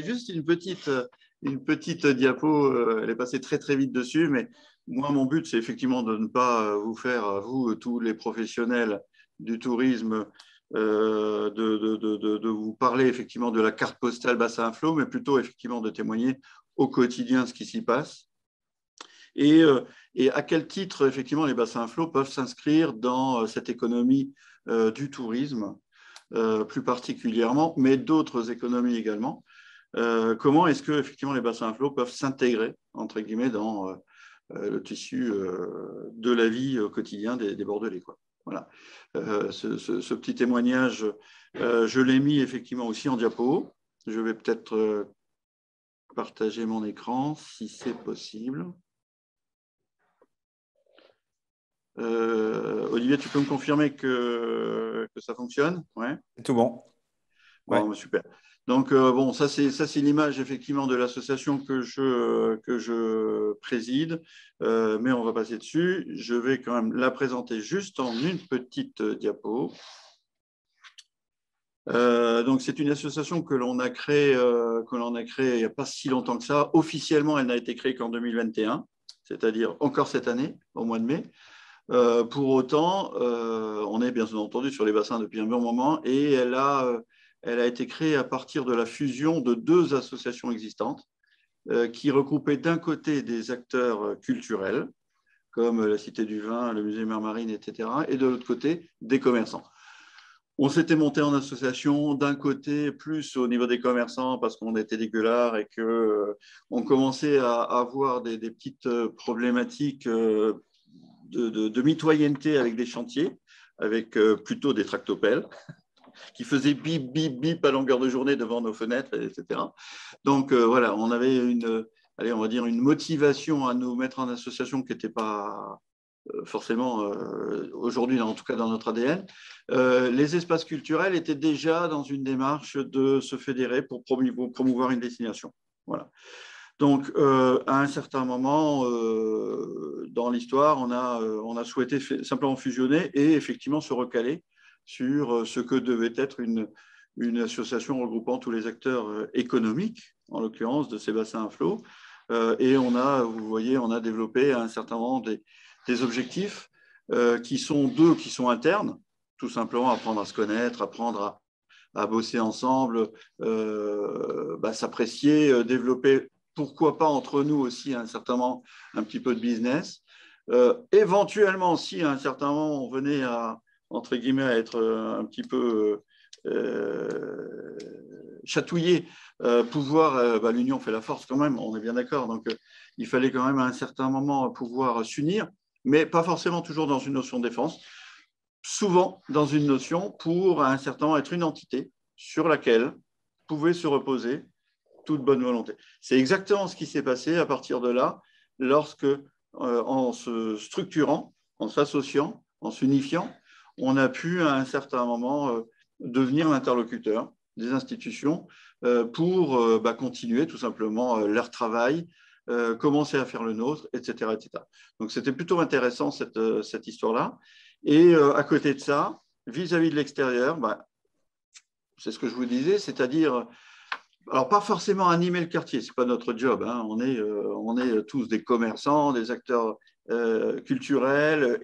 juste une petite diapo. Elle est passée très, très vite dessus. Mais moi, mon but, c'est effectivement de ne pas vous faire, vous, tous les professionnels du tourisme, de vous parler effectivement de la carte postale bassin à flot, mais plutôt effectivement de témoigner au quotidien ce qui s'y passe et à quel titre effectivement les bassins à flot peuvent s'inscrire dans cette économie du tourisme plus particulièrement, mais d'autres économies également. Comment est-ce que effectivement les bassins à flot peuvent s'intégrer entre guillemets dans le tissu de la vie au quotidien des Bordelais, quoi. Voilà. Ce petit témoignage, je l'ai mis effectivement aussi en diapo. Je vais peut-être partager mon écran si c'est possible. Olivier, tu peux me confirmer que ça fonctionne? Ouais. C'est tout bon. Bon, Ouais. super. Donc, bon, ça, c'est l'image effectivement de l'association que je préside, mais on va passer dessus. Je vais quand même la présenter juste en une petite diapo. Donc, c'est une association que l'on a créée il n'y a pas si longtemps que ça. Officiellement, elle n'a été créée qu'en 2021, c'est-à-dire encore cette année, au mois de mai. Pour autant, on est bien entendu sur les bassins depuis un bon moment et elle a été créée à partir de la fusion de deux associations existantes qui regroupaient d'un côté des acteurs culturels, comme la Cité du Vin, le Musée Mer Marine, etc., et de l'autre côté, des commerçants. On s'était monté en association d'un côté plus au niveau des commerçants parce qu'on était des gueulards et qu'on commençait à avoir des petites problématiques de mitoyenneté avec des chantiers, avec plutôt des tractopelles qui faisaient bip, bip, bip à longueur de journée devant nos fenêtres, etc. Donc voilà, on avait on va dire une motivation à nous mettre en association qui n'était pas forcément aujourd'hui, en tout cas dans notre ADN. Les espaces culturels étaient déjà dans une démarche de se fédérer pour promouvoir une destination. Voilà. Donc, à un certain moment dans l'histoire, on a souhaité simplement fusionner et effectivement se recaler sur ce que devait être une association regroupant tous les acteurs économiques, en l'occurrence de ces bassins à flot. Et vous voyez, on a développé à un certain moment des objectifs qui sont internes, tout simplement apprendre à se connaître, apprendre à bosser ensemble, s'apprécier, développer, pourquoi pas entre nous aussi à un certain moment, un petit peu de business. Éventuellement, si à un certain moment on venait à, entre guillemets, à être un petit peu chatouillé, l'union fait la force quand même, on est bien d'accord. Donc, il fallait quand même à un certain moment pouvoir s'unir, mais pas forcément toujours dans une notion de défense, souvent dans une notion pour à un certain moment être une entité sur laquelle pouvait se reposer toute bonne volonté. C'est exactement ce qui s'est passé à partir de là, lorsque, en se structurant, en s'associant, en s'unifiant, on a pu à un certain moment devenir l'interlocuteur des institutions pour continuer tout simplement leur travail, commencer à faire le nôtre, etc. etc. Donc c'était plutôt intéressant cette histoire-là. Et à côté de ça, vis-à-vis de l'extérieur, c'est ce que je vous disais, c'est-à-dire, alors pas forcément animer le quartier, ce n'est pas notre job, hein. On est tous des commerçants, des acteurs culturels,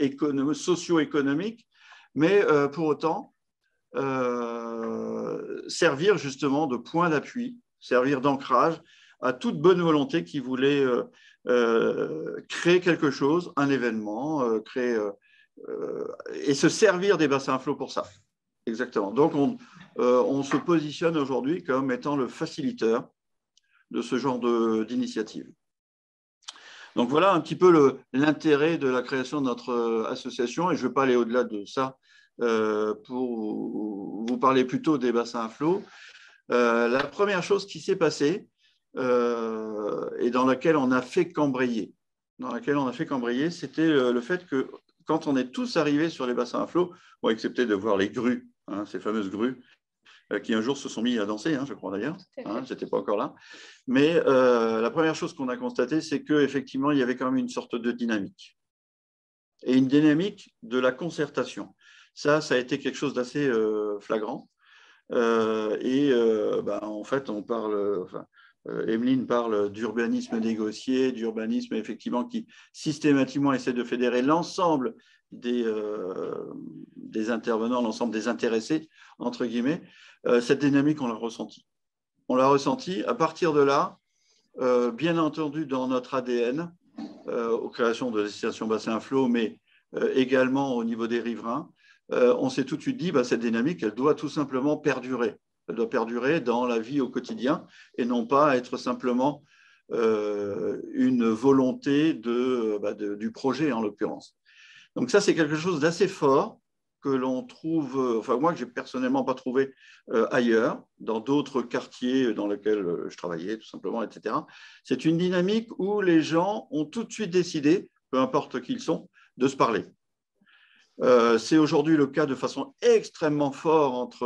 socio-économiques, mais pour autant, servir justement de point d'appui, servir d'ancrage à toute bonne volonté qui voulait créer quelque chose, un événement, et se servir des bassins à flot pour ça. Exactement. Donc, on se positionne aujourd'hui comme étant le facilitateur de ce genre d'initiative. Donc, voilà un petit peu l'intérêt de la création de notre association, et je ne vais pas aller au-delà de ça pour vous parler plutôt des bassins à flot. La première chose qui s'est passée et dans laquelle on a fait qu'embrayer, c'était le fait que quand on est tous arrivés sur les bassins à flot, bon, excepté de voir les grues, hein, ces fameuses grues, qui un jour se sont mis à danser, hein, je crois d'ailleurs, hein, je n'étais pas encore là, mais la première chose qu'on a constatée, c'est qu'effectivement, il y avait quand même une sorte de dynamique, et une dynamique de la concertation. Ça a été quelque chose d'assez flagrant, en fait, on parle... Emeline parle d'urbanisme négocié, d'urbanisme effectivement qui systématiquement essaie de fédérer l'ensemble des intervenants, l'ensemble des intéressés, entre guillemets. Cette dynamique, on l'a ressentie. On l'a ressentie. À partir de là, bien entendu, dans notre ADN, aux créations de destinations bassin à flot, mais également au niveau des riverains, on s'est tout de suite dit, cette dynamique, elle doit tout simplement perdurer. Elle doit perdurer dans la vie au quotidien et non pas être simplement une volonté du projet, en l'occurrence. Donc ça, c'est quelque chose d'assez fort que l'on trouve, enfin moi que j'ai personnellement pas trouvé ailleurs, dans d'autres quartiers dans lesquels je travaillais tout simplement, etc. C'est une dynamique où les gens ont tout de suite décidé, peu importe qui ils sont, de se parler. C'est aujourd'hui le cas de façon extrêmement forte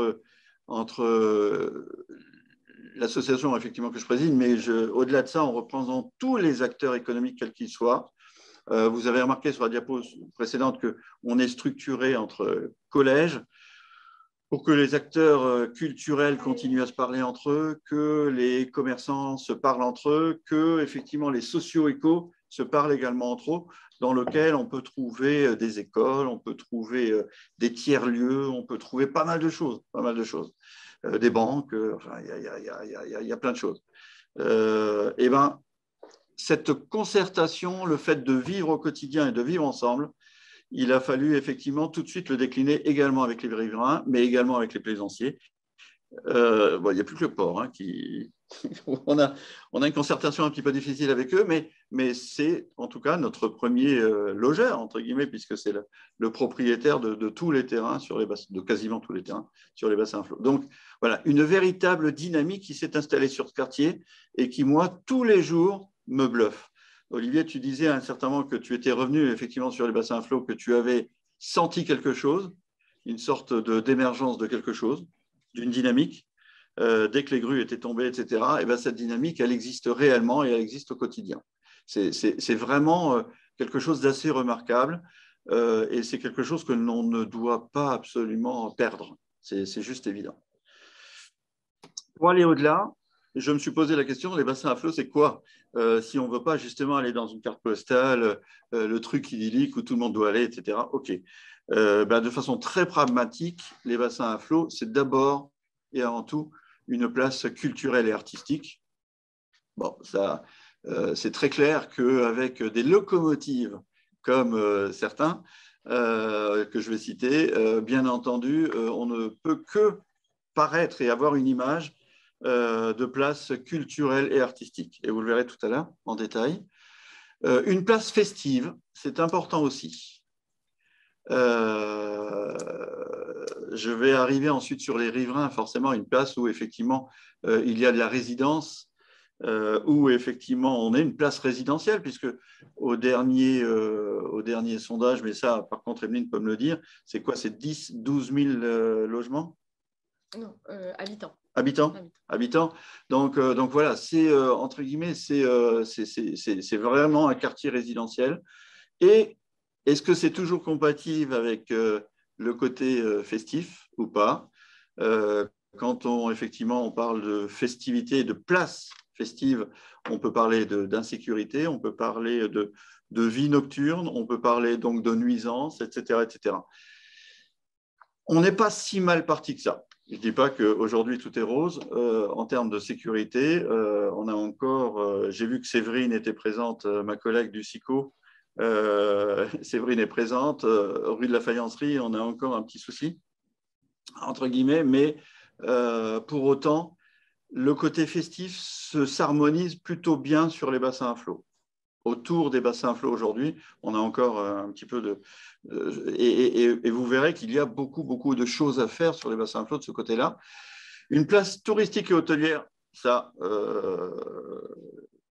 entre l'association effectivement que je préside, mais au-delà de ça, en représentant tous les acteurs économiques quels qu'ils soient. Vous avez remarqué sur la diapo précédente qu'on est structuré entre collèges pour que les acteurs culturels continuent à se parler entre eux, que les commerçants se parlent entre eux, que effectivement les socio-éco se parlent également entre eux, dans lequel on peut trouver des écoles, on peut trouver des tiers-lieux, on peut trouver pas mal de choses, des banques, enfin, il y a plein de choses. Et ben, cette concertation, le fait de vivre au quotidien et de vivre ensemble, il a fallu effectivement tout de suite le décliner également avec les riverains, mais également avec les plaisanciers. Bon, il n'y a plus que le port qui... on a une concertation un petit peu difficile avec eux, mais c'est en tout cas notre premier logeur, entre guillemets, puisque c'est le propriétaire de tous les terrains, de quasiment tous les terrains sur les bassins à flot. Donc voilà, une véritable dynamique qui s'est installée sur ce quartier et qui, moi, tous les jours, me bluffe. Olivier, tu disais à un certain moment que tu étais revenu effectivement sur les bassins à flot, que tu avais senti quelque chose, une sorte d'émergence de quelque chose, d'une dynamique. Dès que les grues étaient tombées, etc., et bien cette dynamique, elle existe réellement et elle existe au quotidien. C'est vraiment quelque chose d'assez remarquable et c'est quelque chose que l'on ne doit pas absolument perdre. C'est juste évident. Pour aller au-delà, je me suis posé la question, les bassins à flot, c'est quoi si on ne veut pas justement aller dans une carte postale, le truc idyllique où tout le monde doit aller, etc. OK. De façon très pragmatique, les bassins à flot, c'est d'abord et avant tout une place culturelle et artistique. Bon, ça, c'est très clair qu'avec des locomotives comme certains que je vais citer, bien entendu, on ne peut que paraître et avoir une image de place culturelle et artistique. Et vous le verrez tout à l'heure en détail. Une place festive, c'est important aussi. Je vais arriver ensuite sur les riverains, forcément une place où effectivement il y a de la résidence, où effectivement on est une place résidentielle, puisque au dernier sondage, mais ça par contre Emeline peut me le dire, c'est quoi, c'est 12 000 logements? Non, habitants. Habitants. Donc voilà, c'est entre guillemets, c'est vraiment un quartier résidentiel. Et est-ce que c'est toujours compatible avec le côté festif ou pas? Quand effectivement on parle de festivité, de place festive, on peut parler d'insécurité, on peut parler de vie nocturne, on peut parler donc de nuisances, etc., etc. On n'est pas si mal parti que ça. Je ne dis pas qu'aujourd'hui tout est rose. En termes de sécurité, on a encore. J'ai vu que Séverine était présente, ma collègue du SICO. Séverine est présente. Rue de la Faïencerie, on a encore un petit souci, entre guillemets, mais pour autant, le côté festif s'harmonise plutôt bien sur les bassins à flot. Autour des bassins à flot aujourd'hui, on a encore un petit peu de... et vous verrez qu'il y a beaucoup de choses à faire sur les bassins à flot de ce côté-là. Une place touristique et hôtelière, ça,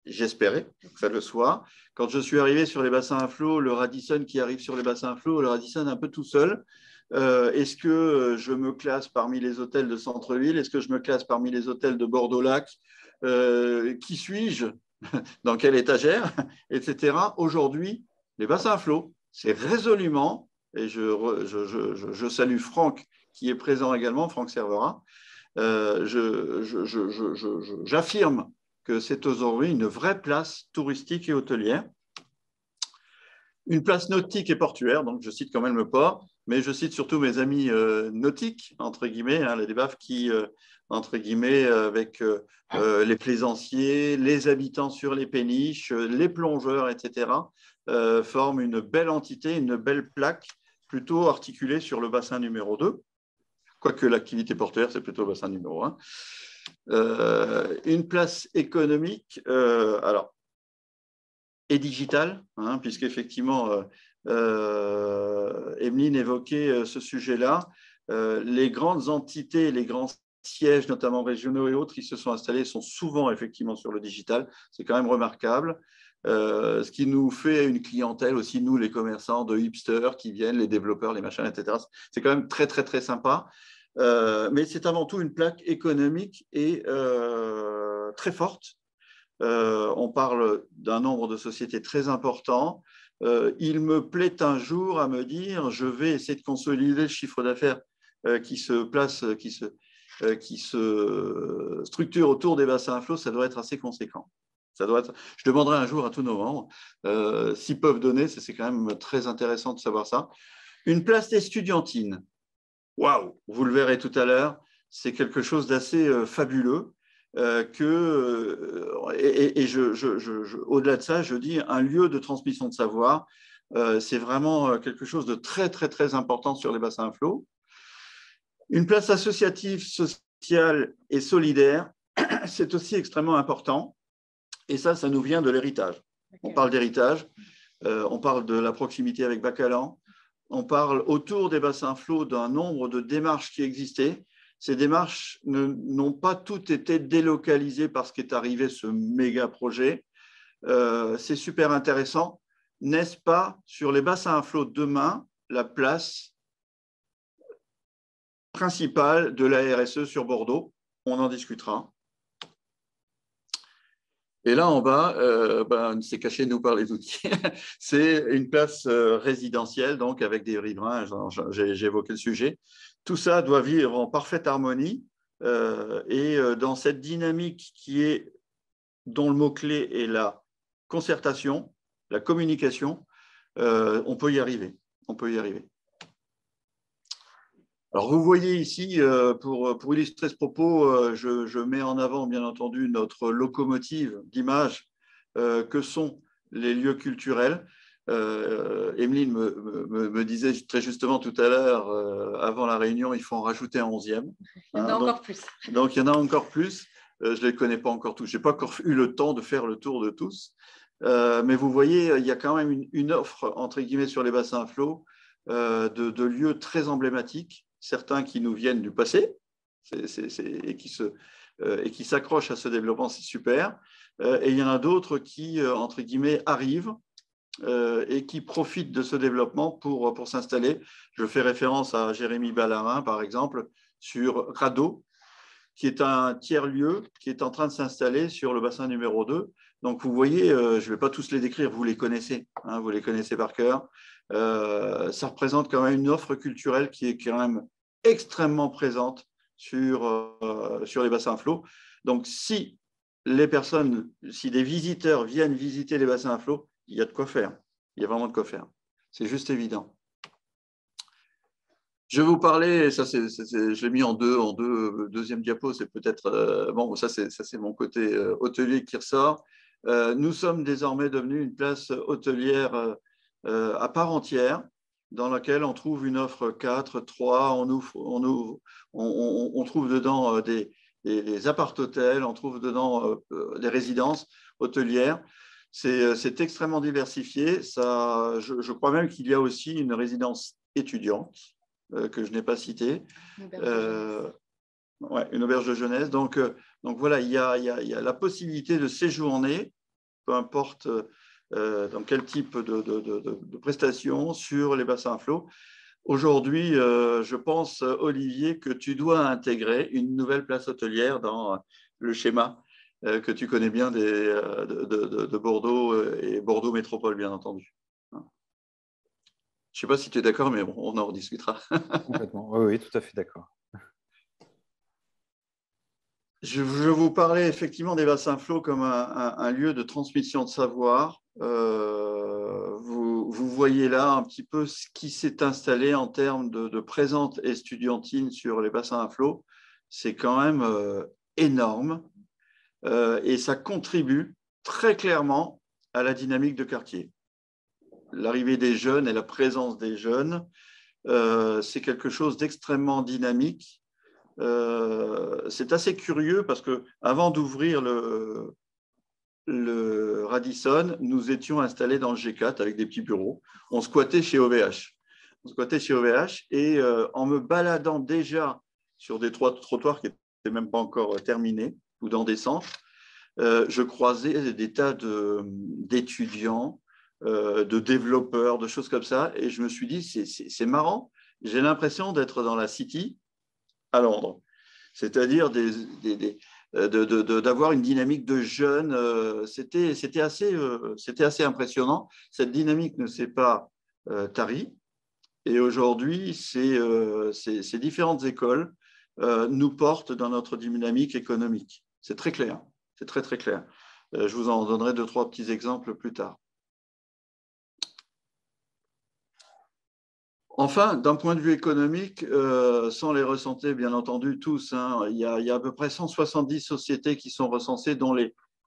j'espérais que ça le soit. Quand je suis arrivé sur les bassins à flot, le Radisson qui arrive sur les bassins à flot, le Radisson un peu tout seul. Est-ce que je me classe parmi les hôtels de centre-ville? Est-ce que je me classe parmi les hôtels de Bordeaux-Lac? Qui suis-je? Dans quelle étagère, etc. Aujourd'hui, les bassins à flot, c'est résolument, et je salue Franck qui est présent également, Franck Servera, j'affirme que c'est aujourd'hui une vraie place touristique et hôtelière. Une place nautique et portuaire, donc je cite quand même le port, mais je cite surtout mes amis nautiques, entre guillemets, les débaves qui, entre guillemets, avec les plaisanciers, les habitants sur les péniches, les plongeurs, etc., forment une belle entité, une belle plaque, plutôt articulée sur le bassin numéro 2, quoique l'activité portuaire, c'est plutôt le bassin numéro 1. Une place économique, alors, et digitale, puisqu'effectivement, Emeline évoquait ce sujet-là. Les grandes entités, les grands sièges, notamment régionaux et autres, qui se sont installés sont souvent effectivement sur le digital. C'est quand même remarquable. Ce qui nous fait une clientèle aussi, nous les commerçants de hipsters qui viennent, les développeurs, les machins, etc. C'est quand même très, très, très sympa. Mais c'est avant tout une plaque économique et très forte. On parle d'un nombre de sociétés très important. Il me plaît un jour à me dire, je vais essayer de consolider le chiffre d'affaires qui se structure autour des bassins à flot. Ça doit être assez conséquent. Je demanderai un jour à tous nos membres s'ils peuvent donner, c'est quand même très intéressant de savoir ça. Une place estudiantine, waouh, vous le verrez tout à l'heure, c'est quelque chose d'assez fabuleux. Au-delà de ça, je dis un lieu de transmission de savoir. C'est vraiment quelque chose de très, très, très important sur les bassins à flot. Une place associative, sociale et solidaire, c'est aussi extrêmement important. Et ça nous vient de l'héritage. On parle d'héritage, on parle de la proximité avec Bacalan, on parle autour des bassins à flot d'un nombre de démarches qui existaient. Ces démarches n'ont pas toutes été délocalisées parce qu'est arrivé ce méga projet. C'est super intéressant. N'est-ce pas, sur les bassins à flot demain, la place principale de la RSE sur Bordeaux? On en discutera. Et là, en bas, c'est caché nous par les outils. C'est une place résidentielle, donc avec des riverains, j'ai évoqué le sujet. Tout ça doit vivre en parfaite harmonie et dans cette dynamique dont le mot-clé est la concertation, la communication, on peut y arriver. On peut y arriver. Alors, vous voyez ici, pour illustrer ce propos, je mets en avant, bien entendu, notre locomotive d'image que sont les lieux culturels. Emeline me disait très justement tout à l'heure, avant la réunion, il faut en rajouter un 11e. Il y en a encore plus. Donc, il y en a encore plus. Je ne les connais pas encore tous. Je n'ai pas encore eu le temps de faire le tour de tous. Mais vous voyez, il y a quand même une offre, entre guillemets, sur les bassins à flot de lieux très emblématiques. Certains qui nous viennent du passé et qui s'accrochent à ce développement, c'est super. Et il y en a d'autres qui, entre guillemets, arrivent et qui profitent de ce développement pour s'installer. Je fais référence à Jérémy Ballarin, par exemple, sur Radeau, qui est un tiers-lieu qui est en train de s'installer sur le bassin numéro 2. Donc, vous voyez, je ne vais pas tous les décrire, vous les connaissez, hein, vous les connaissez par cœur. Ça représente quand même une offre culturelle qui est quand même extrêmement présente sur les bassins à flot. Donc, si des visiteurs viennent visiter les bassins à flot, il y a de quoi faire. Il y a vraiment de quoi faire. C'est juste évident. Je vais vous parler, ça je l'ai mis en deuxième diapo, c'est peut-être, bon, ça c'est mon côté hôtelier qui ressort. Nous sommes désormais devenus une place hôtelière à part entière, dans laquelle on trouve une offre 4, 3, on trouve dedans des appart-hôtels, on trouve dedans des résidences hôtelières. C'est extrêmement diversifié. Je crois même qu'il y a aussi une résidence étudiante que je n'ai pas citée. Une auberge de jeunesse. Donc voilà, il y a la possibilité de séjourner, peu importe dans quel type de prestations sur les bassins à flot. Aujourd'hui, je pense, Olivier, que tu dois intégrer une nouvelle place hôtelière dans le schéma que tu connais bien de Bordeaux et Bordeaux Métropole, bien entendu. Je ne sais pas si tu es d'accord, mais bon, on en rediscutera. Complètement, oui, tout à fait d'accord. Je vous parlais effectivement des bassins flots comme un lieu de transmission de savoir. Vous voyez là un petit peu ce qui s'est installé en termes de présence estudiantine sur les bassins à flot. C'est quand même énorme et ça contribue très clairement à la dynamique de quartier. L'arrivée des jeunes et la présence des jeunes, c'est quelque chose d'extrêmement dynamique. C'est assez curieux parce que avant d'ouvrir le Radisson, nous étions installés dans le G4 avec des petits bureaux. On squattait chez OVH. Et en me baladant déjà sur des trottoirs qui n'étaient même pas encore terminés ou dans des centres, je croisais des tas d'étudiants, de développeurs, de choses comme ça. Et je me suis dit, c'est marrant. J'ai l'impression d'être dans la City à Londres. C'est-à-dire d'avoir une dynamique de jeunes. C'était assez impressionnant. Cette dynamique ne s'est pas tarie. Et aujourd'hui, ces différentes écoles nous portent dans notre dynamique économique. C'est très clair. C'est très, très clair. Je vous en donnerai 2-3 petits exemples plus tard. Enfin, d'un point de vue économique, sans les recenter, bien entendu, tous, hein, il y a à peu près 170 sociétés qui sont recensées, dont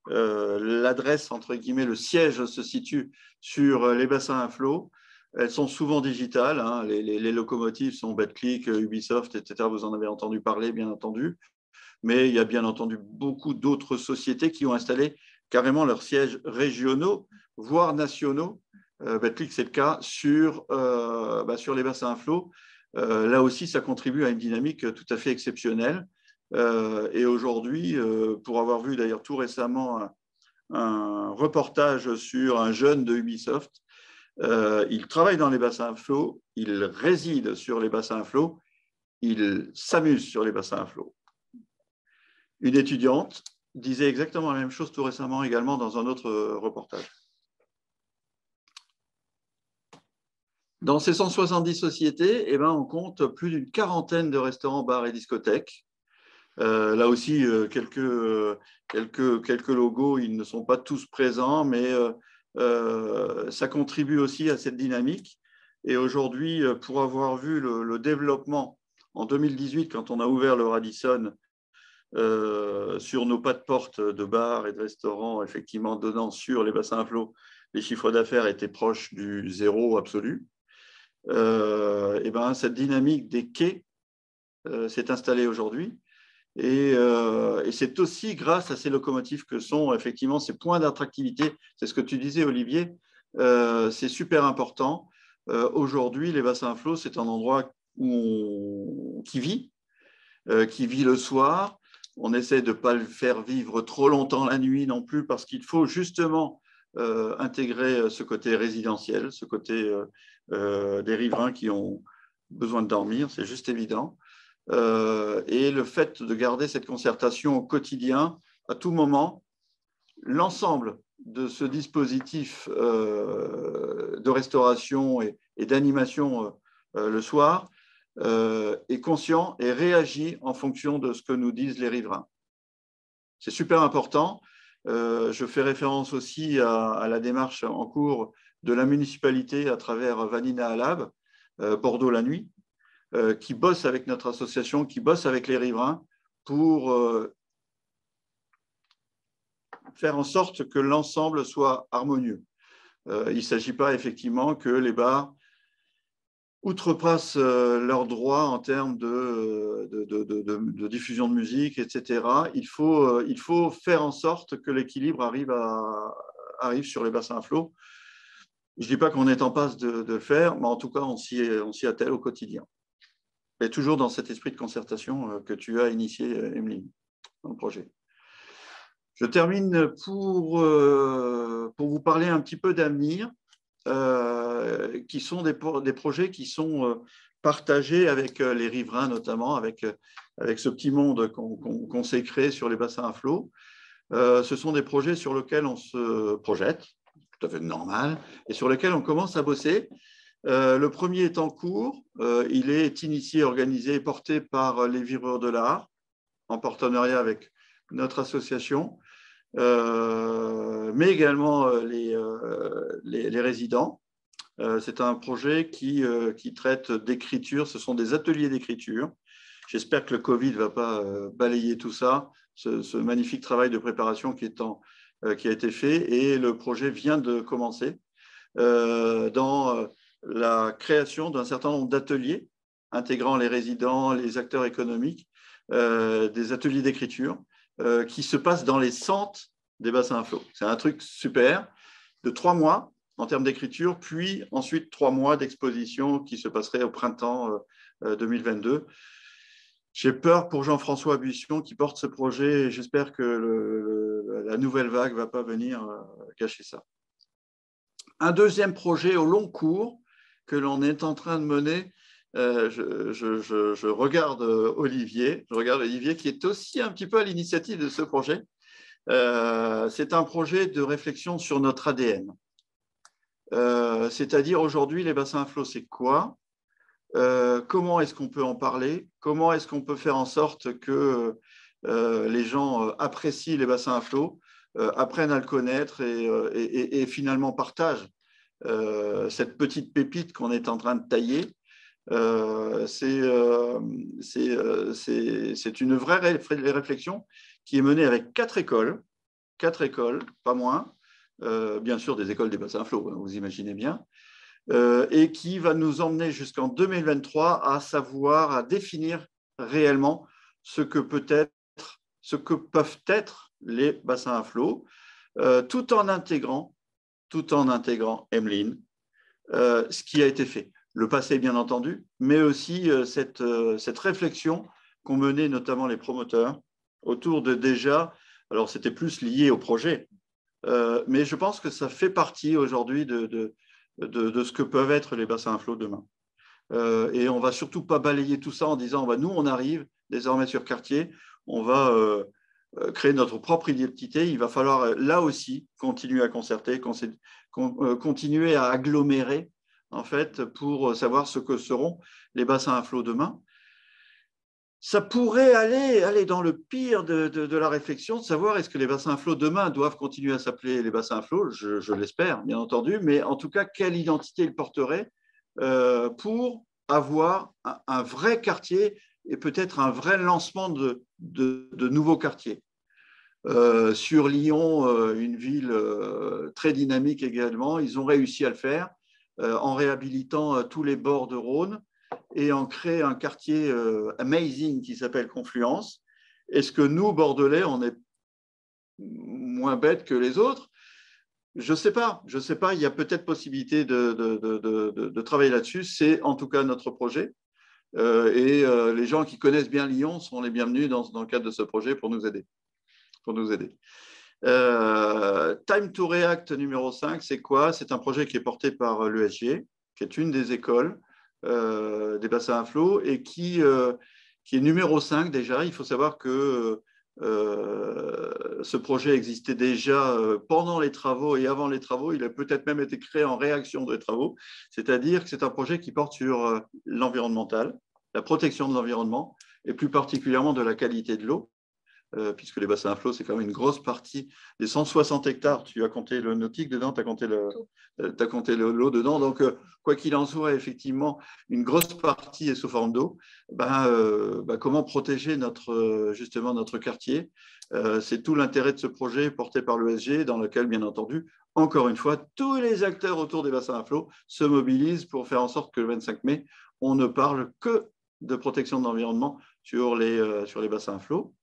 l'adresse, entre guillemets, le siège se situe sur les bassins à flot. Elles sont souvent digitales. Hein, les locomotives sont Betclic, Ubisoft, etc. Vous en avez entendu parler, bien entendu. Mais il y a bien entendu beaucoup d'autres sociétés qui ont installé carrément leurs sièges régionaux, voire nationaux. Betclic, c'est le cas sur les bassins à flot. Là aussi, ça contribue à une dynamique tout à fait exceptionnelle. Et aujourd'hui, pour avoir vu d'ailleurs tout récemment un reportage sur un jeune de Ubisoft, il travaille dans les bassins à flot, il réside sur les bassins à flot, il s'amuse sur les bassins à flot. Une étudiante disait exactement la même chose tout récemment également dans un autre reportage. Dans ces 170 sociétés, on compte plus d'une quarantaine de restaurants, bars et discothèques. Là aussi, quelques logos, ils ne sont pas tous présents, mais ça contribue aussi à cette dynamique. Et aujourd'hui, pour avoir vu le développement en 2018, quand on a ouvert le Radisson, sur nos pas de porte de bars et de restaurants, effectivement, donnant sur les bassins à flot, les chiffres d'affaires étaient proches du zéro absolu. Cette dynamique des quais s'est installée aujourd'hui. Et c'est aussi grâce à ces locomotives que sont effectivement ces points d'attractivité. C'est ce que tu disais, Olivier. C'est super important. Aujourd'hui, les bassins à flot, c'est un endroit qui vit le soir. On essaie de ne pas le faire vivre trop longtemps la nuit non plus, parce qu'il faut justement intégrer ce côté résidentiel, ce côté des riverains qui ont besoin de dormir, c'est juste évident. Et le fait de garder cette concertation au quotidien, à tout moment, l'ensemble de ce dispositif de restauration et d'animation le soir est conscient et réagit en fonction de ce que nous disent les riverains. C'est super important. Je fais référence aussi à la démarche en cours de la municipalité à travers Vanina Lab, Bordeaux la nuit, qui bosse avec notre association, qui bosse avec les riverains pour faire en sorte que l'ensemble soit harmonieux. Il ne s'agit pas effectivement que les bars outrepassent leurs droits en termes de diffusion de musique, etc. Il faut faire en sorte que l'équilibre arrive sur les bassins à flot. Je ne dis pas qu'on est en passe de le faire, mais en tout cas, on s'y attelle au quotidien. Et toujours dans cet esprit de concertation que tu as initié, Emeline, dans le projet. Je termine pour vous parler un petit peu d'avenir, qui sont des projets qui sont partagés avec les riverains, notamment avec ce petit monde qu'on s'est créé sur les bassins à flot. Ce sont des projets sur lesquels on se projette, tout à fait normal, et sur lesquels on commence à bosser. Le premier est en cours. Il est initié, organisé et porté par les Viveurs de l'Art, en partenariat avec notre association, mais également les résidents. C'est un projet qui traite d'écriture. Ce sont des ateliers d'écriture. J'espère que le Covid ne va pas balayer tout ça, ce magnifique travail de préparation qui a été fait. Et le projet vient de commencer dans la création d'un certain nombre d'ateliers intégrant les résidents, les acteurs économiques, des ateliers d'écriture qui se passent dans les centres des bassins à flot. C'est un truc super, de 3 mois en termes d'écriture, puis ensuite 3 mois d'exposition qui se passerait au printemps 2022. J'ai peur pour Jean-François Buisson qui porte ce projet et j'espère que la nouvelle vague ne va pas venir gâcher ça. Un deuxième projet au long cours que l'on est en train de mener, je regarde Olivier, qui est aussi un petit peu à l'initiative de ce projet. C'est un projet de réflexion sur notre ADN. C'est-à-dire aujourd'hui, les bassins à flot, c'est quoi? Comment est-ce qu'on peut en parler? Comment est-ce qu'on peut faire en sorte que les gens apprécient les bassins à flot, apprennent à le connaître et finalement partagent cette petite pépite qu'on est en train de tailler? C'est une vraie réflexion qui est menée avec 4 écoles, pas moins, bien sûr des écoles des bassins à flot, vous imaginez bien, et qui va nous emmener jusqu'en 2023 à définir réellement ce que peuvent être les bassins à flot, tout en intégrant Emeline, ce qui a été fait. Le passé, bien entendu, mais aussi cette réflexion qu'ont menée notamment les promoteurs autour de déjà, alors c'était plus lié au projet, mais je pense que ça fait partie aujourd'hui de ce que peuvent être les bassins à flot demain. Et on ne va surtout pas balayer tout ça en disant nous, on arrive désormais sur Cartier, on va créer notre propre identité. Il va falloir là aussi continuer à concerter, continuer à agglomérer en fait, pour savoir ce que seront les bassins à flot demain. Ça pourrait aller dans le pire de la réflexion, de savoir est-ce que les bassins à flot demain doivent continuer à s'appeler les bassins à flot, je l'espère, bien entendu, mais en tout cas, quelle identité ils porteraient pour avoir un vrai quartier et peut-être un vrai lancement de nouveaux quartiers. Sur Lyon, une ville très dynamique également, ils ont réussi à le faire en réhabilitant tous les bords de Rhône et en créant un quartier amazing qui s'appelle Confluence. Est-ce que nous, Bordelais, on est moins bêtes que les autres? Je ne sais pas. Il y a peut-être possibilité de travailler là-dessus. C'est en tout cas notre projet. Et les gens qui connaissent bien Lyon sont les bienvenus dans le cadre de ce projet pour nous aider. Time to React numéro 5, c'est quoi? C'est un projet qui est porté par l'ESG, qui est une des écoles des bassins à flot et qui est numéro 5 déjà. Il faut savoir que ce projet existait déjà pendant les travaux et avant les travaux. Il a peut-être même été créé en réaction des travaux. C'est-à-dire que c'est un projet qui porte sur l'environnemental, la protection de l'environnement et plus particulièrement de la qualité de l'eau. Puisque les bassins à flot, c'est quand même une grosse partie des 160 hectares. Tu as compté le nautique dedans, tu as compté l'eau dedans. Donc, quoi qu'il en soit, effectivement, une grosse partie est sous forme d'eau. Comment protéger justement notre quartier? C'est tout l'intérêt de ce projet porté par l'ESG, dans lequel, bien entendu, encore une fois, tous les acteurs autour des bassins à flot se mobilisent pour faire en sorte que le 25 mai, on ne parle que de protection de l'environnement sur les bassins à flot.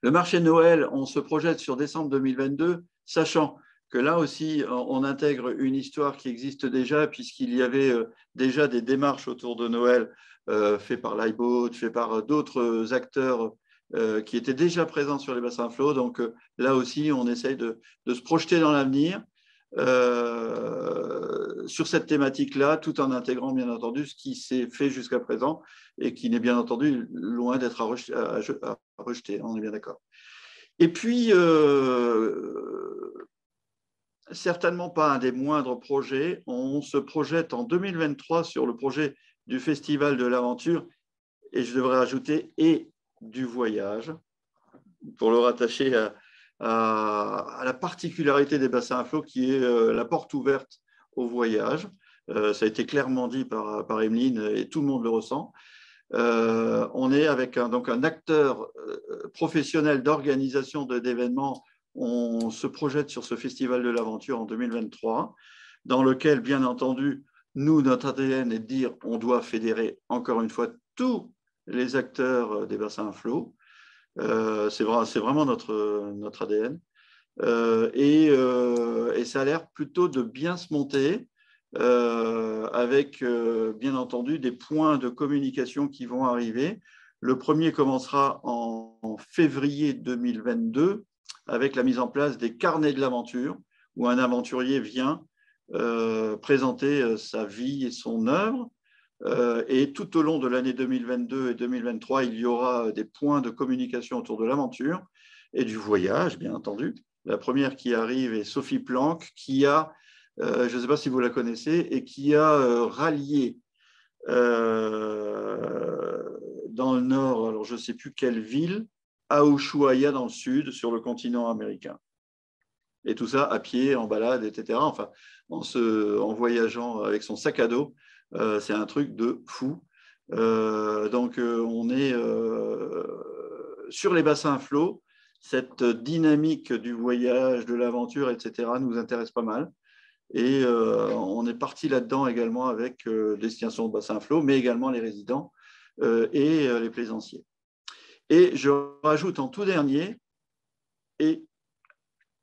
Le marché de Noël, on se projette sur décembre 2022, sachant que là aussi, on intègre une histoire qui existe déjà, puisqu'il y avait déjà des démarches autour de Noël faites par l'iBoat, faites par d'autres acteurs qui étaient déjà présents sur les bassins à flot. Donc là aussi, on essaye de se projeter dans l'avenir sur cette thématique-là, tout en intégrant, bien entendu, ce qui s'est fait jusqu'à présent et qui n'est bien entendu loin d'être à rejeter, on est bien d'accord. Et puis, certainement pas un des moindres projets, on se projette en 2023 sur le projet du Festival de l'Aventure, et je devrais rajouter, et du voyage, pour le rattacher à la particularité des bassins à flot qui est la porte ouverte au voyage. Ça a été clairement dit par Emeline et tout le monde le ressent. On est avec un acteur professionnel d'organisation d'événements. On se projette sur ce Festival de l'Aventure en 2023, dans lequel, bien entendu, nous, notre ADN est de dire on doit fédérer encore une fois tous les acteurs des bassins à flot. C'est vraiment notre ADN. et ça a l'air plutôt de bien se monter, avec bien entendu des points de communication qui vont arriver. Le premier commencera en février 2022 avec la mise en place des carnets de l'aventure, où un aventurier vient présenter sa vie et son œuvre. Et tout au long de l'année 2022 et 2023, il y aura des points de communication autour de l'aventure et du voyage, bien entendu. La première qui arrive est Sophie Planck, qui a, je ne sais pas si vous la connaissez, et qui a rallié dans le nord, alors je ne sais plus quelle ville, à Ushuaia dans le sud, sur le continent américain. Et tout ça à pied, en balade, etc. Enfin, en voyageant avec son sac à dos. C'est un truc de fou. Donc, on est sur les bassins à flot. Cette dynamique du voyage, de l'aventure, etc., nous intéresse pas mal. Et on est parti là-dedans également avec Destination de bassin à flot, mais également les résidents et les plaisanciers. Et je rajoute en tout dernier, et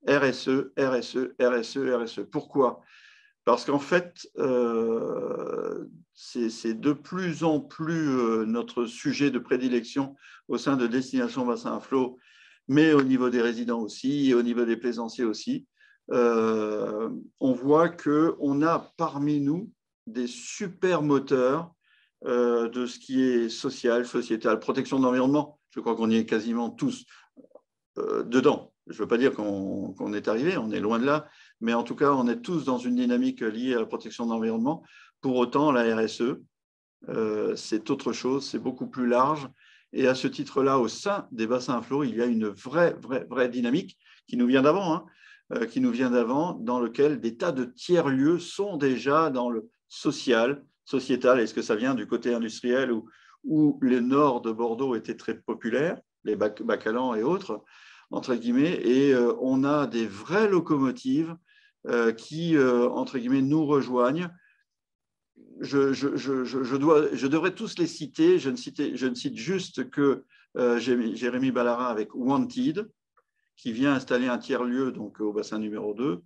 RSE, RSE, RSE, RSE. Pourquoi ? Parce qu'en fait, c'est de plus en plus notre sujet de prédilection au sein de Destination Bassin à Flot, mais au niveau des résidents aussi, et au niveau des plaisanciers aussi. On voit qu'on a parmi nous des super moteurs de ce qui est social, sociétal, protection de l'environnement. Je crois qu'on y est quasiment tous dedans. Je ne veux pas dire qu'on est arrivé, on est loin de là, mais en tout cas, on est tous dans une dynamique liée à la protection de l'environnement. Pour autant, la RSE, c'est autre chose, c'est beaucoup plus large. Et à ce titre-là, au sein des bassins à flot, il y a une vraie dynamique qui nous vient d'avant, dans lequel des tas de tiers-lieux sont déjà dans le social, sociétal. Est-ce que ça vient du côté industriel où le nord de Bordeaux était très populaire, les Bacalan et autres, entre guillemets, et on a des vraies locomotives qui, entre guillemets, nous rejoignent. Je devrais tous les citer. Je ne cite juste que Jérémy Ballarin avec Wanted, qui vient installer un tiers-lieu donc, au bassin numéro 2.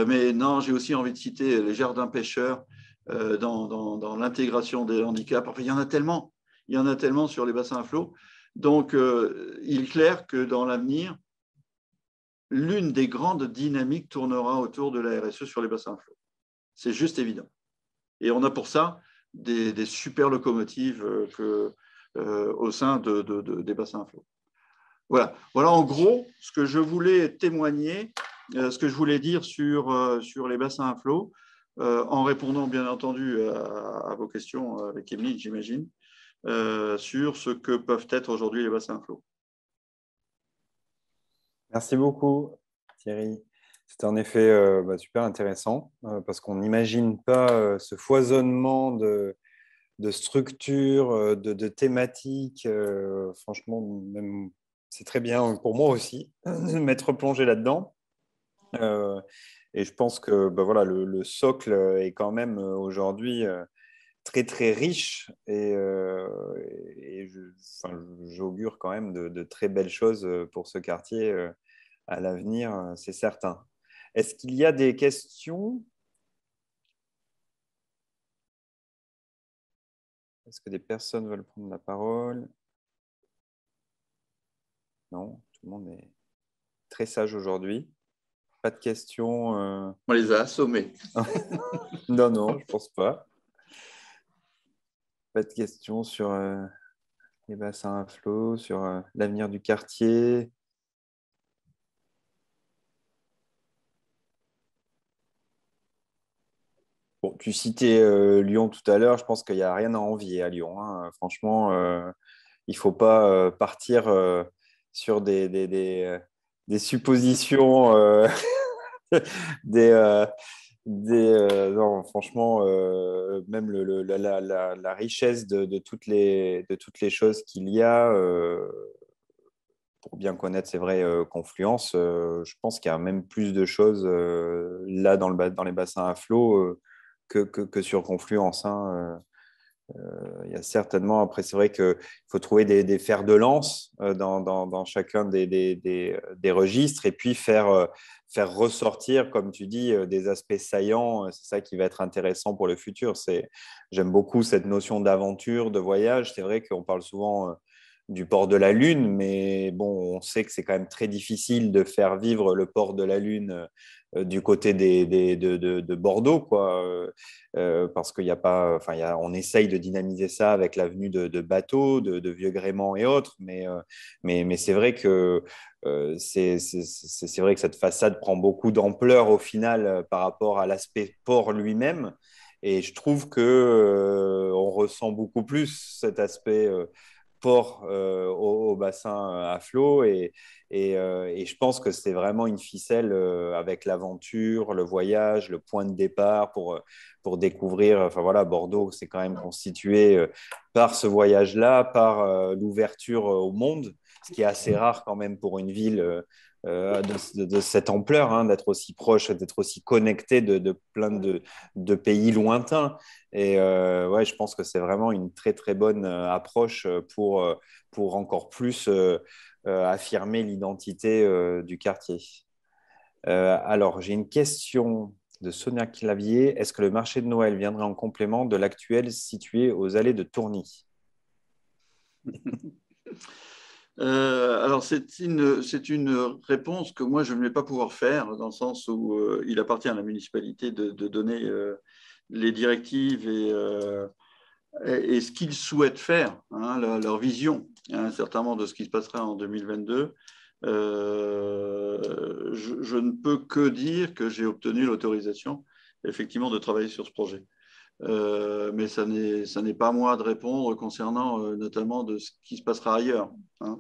Mais non, j'ai aussi envie de citer les jardins pêcheurs dans l'intégration des handicaps. Enfin, il y en a tellement sur les bassins à flot. Donc, il est clair que dans l'avenir, l'une des grandes dynamiques tournera autour de la RSE sur les bassins à flot. C'est juste évident. Et on a pour ça des super locomotives au sein des bassins à flot. Voilà en gros ce que je voulais témoigner, ce que je voulais dire sur les bassins à flot, en répondant bien entendu à vos questions avec Émilie, j'imagine, sur ce que peuvent être aujourd'hui les bassins à flot. Merci beaucoup, Thierry. C'était en effet super intéressant parce qu'on n'imagine pas ce foisonnement de structures, de thématiques. Franchement, même, c'est très bien pour moi aussi de m'être plongé là-dedans. Et je pense que voilà, le socle est quand même aujourd'hui très, très riche et j'augure quand même de très belles choses pour ce quartier à l'avenir, c'est certain. Est-ce qu'il y a des questions ? Est-ce que des personnes veulent prendre la parole ? Non, tout le monde est très sage aujourd'hui. Pas de questions. On les a assommés. Non, je ne pense pas. Pas de questions sur les bassins à flot, sur l'avenir du quartier. Bon, tu citais Lyon tout à l'heure. Je pense qu'il n'y a rien à envier à Lyon, hein. Franchement, il ne faut pas partir sur des suppositions, non, franchement, même la richesse de toutes les choses qu'il y a, pour bien connaître, c'est vrai, Confluence, je pense qu'il y a même plus de choses là dans les bassins à flot que sur Confluence, hein. Il y a certainement, après, c'est vrai qu'il faut trouver des fers de lance dans chacun des registres et puis faire ressortir, comme tu dis, des aspects saillants. C'est ça qui va être intéressant pour le futur. J'aime beaucoup cette notion d'aventure, de voyage. C'est vrai qu'on parle souvent du port de la Lune, mais bon, on sait que c'est quand même très difficile de faire vivre le port de la Lune du côté de Bordeaux, quoi, parce qu'il y a pas, enfin, on essaye de dynamiser ça avec l'avenue de bateaux, de vieux gréements et autres, mais c'est vrai que c'est vrai que cette façade prend beaucoup d'ampleur au final par rapport à l'aspect port lui-même. Et je trouve que on ressent beaucoup plus cet aspect port au bassin à flot et je pense que c'est vraiment une ficelle avec l'aventure, le voyage, le point de départ pour découvrir. Enfin voilà, Bordeaux, c'est quand même constitué par ce voyage-là, par l'ouverture au monde, ce qui est assez rare quand même pour une ville de cette ampleur, hein, d'être aussi proche, d'être aussi connecté de plein de pays lointains. Et ouais, je pense que c'est vraiment une très très bonne approche pour encore plus affirmer l'identité du quartier. Alors, j'ai une question de Sonia Clavier. Est-ce que le marché de Noël viendrait en complément de l'actuel situé aux allées de Tourny? Alors, c'est une réponse que moi, je ne vais pas pouvoir faire, dans le sens où il appartient à la municipalité de donner les directives et ce qu'ils souhaitent faire, hein, leur vision, hein, certainement de ce qui se passera en 2022. Je ne peux que dire que j'ai obtenu l'autorisation, effectivement, de travailler sur ce projet. Mais ça n'est pas à moi de répondre concernant notamment de ce qui se passera ailleurs, hein.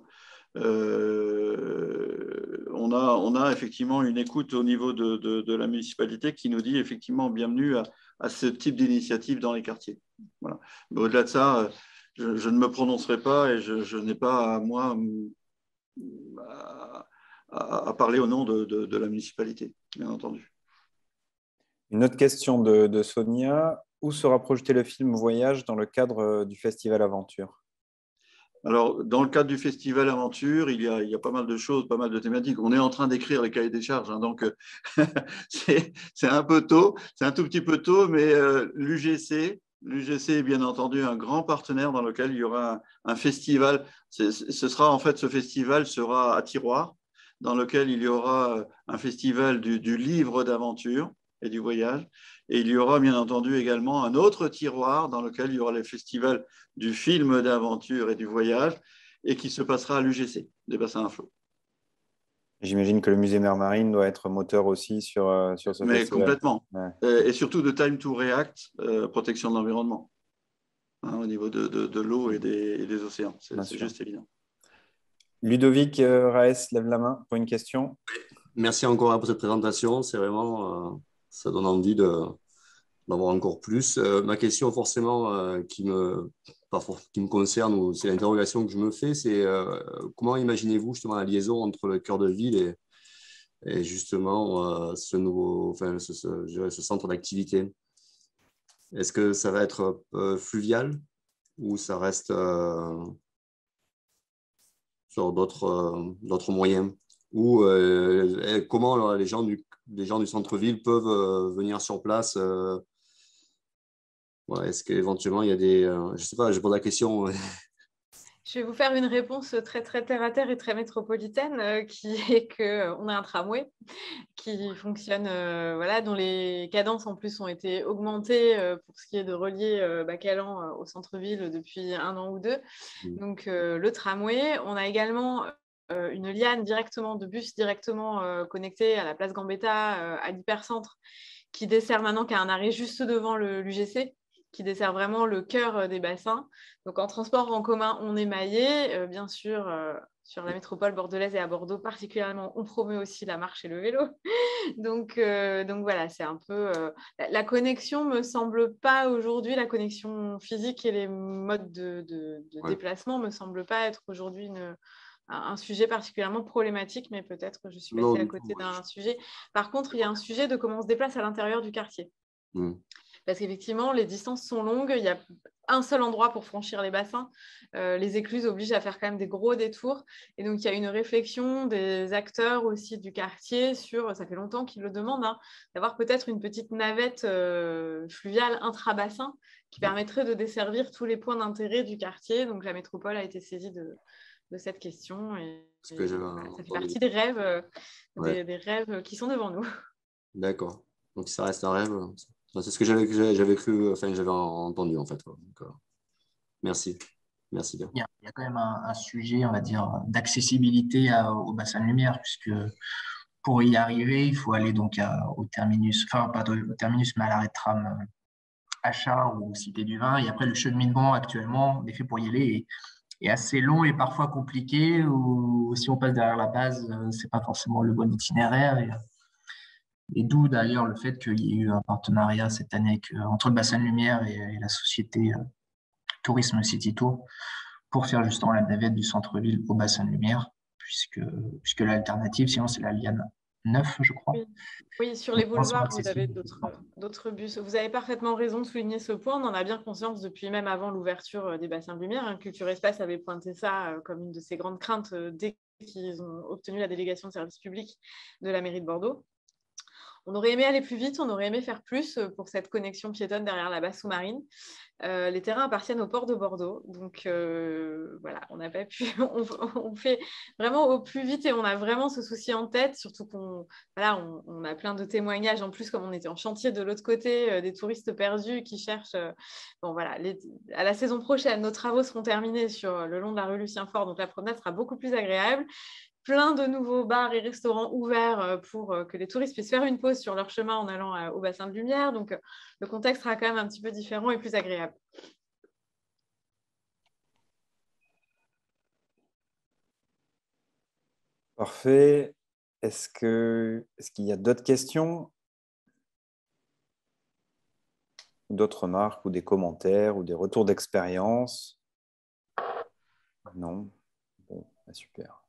On a effectivement une écoute au niveau de la municipalité qui nous dit effectivement bienvenue à ce type d'initiative dans les quartiers. Voilà. Mais au-delà de ça, je ne me prononcerai pas et je n'ai pas à moi à parler au nom de la municipalité, bien entendu. Une autre question de Sonia. Où sera projeté le film Voyage dans le cadre du Festival Aventure? Alors, dans le cadre du Festival Aventure, il y a pas mal de choses, pas mal de thématiques. On est en train d'écrire les cahiers des charges, hein, donc c'est un peu tôt, c'est un tout petit peu tôt, mais l'UGC est bien entendu un grand partenaire dans lequel il y aura un festival. Ce festival sera à Tiroir, dans lequel il y aura un festival du livre d'aventure et du voyage. Et il y aura bien entendu également un autre tiroir dans lequel il y aura les festivals du film d'aventure et du voyage et qui se passera à l'UGC, des bassins à flot. J'imagine que le musée Mer Marine doit être moteur aussi sur ce Mais festival. complètement. Ouais. Et surtout de Time to React, protection de l'environnement, hein, au niveau de l'eau et des océans. C'est juste évident. Ludovic Raes lève la main pour une question. Merci encore pour cette présentation. C'est vraiment, ça donne envie d'en voir encore plus. Ma question, forcément, qui me concerne, ou c'est l'interrogation que je me fais, c'est comment imaginez-vous justement la liaison entre le cœur de ville et justement ce nouveau, enfin, je dirais, ce centre d'activité? Est-ce que ça va être fluvial ou ça reste sur d'autres moyens? Ou comment alors, les gens du centre-ville peuvent venir sur place? Ouais, est-ce qu'éventuellement il y a des... je ne sais pas, je pose la question. Je vais vous faire une réponse très, très terre-à-terre et très métropolitaine, qui est qu'on a un tramway qui fonctionne, voilà, dont les cadences en plus ont été augmentées pour ce qui est de relier Bacalan au centre-ville depuis 1 an ou 2. Donc, le tramway. On a également une liane de bus directement connectée à la place Gambetta, à l'hypercentre, qui dessert maintenant, qui a un arrêt juste devant l'UGC, qui dessert vraiment le cœur des bassins. Donc, en transport en commun, on est maillé. Bien sûr, sur la métropole bordelaise et à Bordeaux particulièrement, on promeut aussi la marche et le vélo. Donc voilà, c'est un peu... la connexion ne me semble pas aujourd'hui, la connexion physique et les modes de déplacement ne me semblent pas être aujourd'hui un sujet particulièrement problématique, mais peut-être que je suis passée à côté d'un sujet. Par contre, il y a un sujet de comment on se déplace à l'intérieur du quartier. parce qu'effectivement, les distances sont longues. Il y a un seul endroit pour franchir les bassins. Les écluses obligent à faire quand même des gros détours. Et donc, il y a une réflexion des acteurs aussi du quartier sur, ça fait longtemps qu'ils le demandent, hein, d'avoir peut-être une petite navette fluviale intra-bassin qui permettrait de desservir tous les points d'intérêt du quartier. Donc, la métropole a été saisie de cette question. Et voilà, ça fait partie des rêves, des rêves qui sont devant nous. D'accord. Donc, ça reste un rêve. C'est ce que j'avais cru, enfin, j'avais entendu, en fait. Donc, merci. Merci bien. Il y a quand même un sujet, on va dire, d'accessibilité au bassin de lumière, puisque pour y arriver, il faut aller donc au terminus, enfin, pas au terminus, mais à l'arrêt de tram Achard ou Cité du Vin. Et après, le cheminement actuellement, en effet, pour y aller est assez long et parfois compliqué, ou si on passe derrière la base, c'est pas forcément le bon itinéraire. Et d'où d'ailleurs le fait qu'il y ait eu un partenariat cette année entre le bassin de lumière et la société Tourisme City Tour pour faire justement la navette du centre-ville au bassin de lumière, puisque l'alternative, sinon, c'est la Liane 9, je crois. Oui, sur les boulevards, vous avez d'autres bus. Vous avez parfaitement raison de souligner ce point. On en a bien conscience depuis même avant l'ouverture des bassins de lumière. Culture Espace avait pointé ça comme une de ses grandes craintes dès qu'ils ont obtenu la délégation de service public de la mairie de Bordeaux. On aurait aimé aller plus vite, on aurait aimé faire plus pour cette connexion piétonne derrière la base sous-marine. Les terrains appartiennent au port de Bordeaux. Donc, voilà, on n'a pas pu... on fait vraiment au plus vite et on a vraiment ce souci en tête, surtout qu'on on a plein de témoignages. En plus, comme on était en chantier de l'autre côté, des touristes perdus qui cherchent... bon, voilà, à la saison prochaine, nos travaux seront terminés sur le long de la rue Lucien-Faure. Donc, la promenade sera beaucoup plus agréable. Plein de nouveaux bars et restaurants ouverts pour que les touristes puissent faire une pause sur leur chemin en allant au bassin de lumière. Donc, le contexte sera quand même un petit peu différent et plus agréable. Parfait. Est-ce qu'il y a d'autres questions, d'autres remarques ou des commentaires ou des retours d'expérience? Non. Bon, super.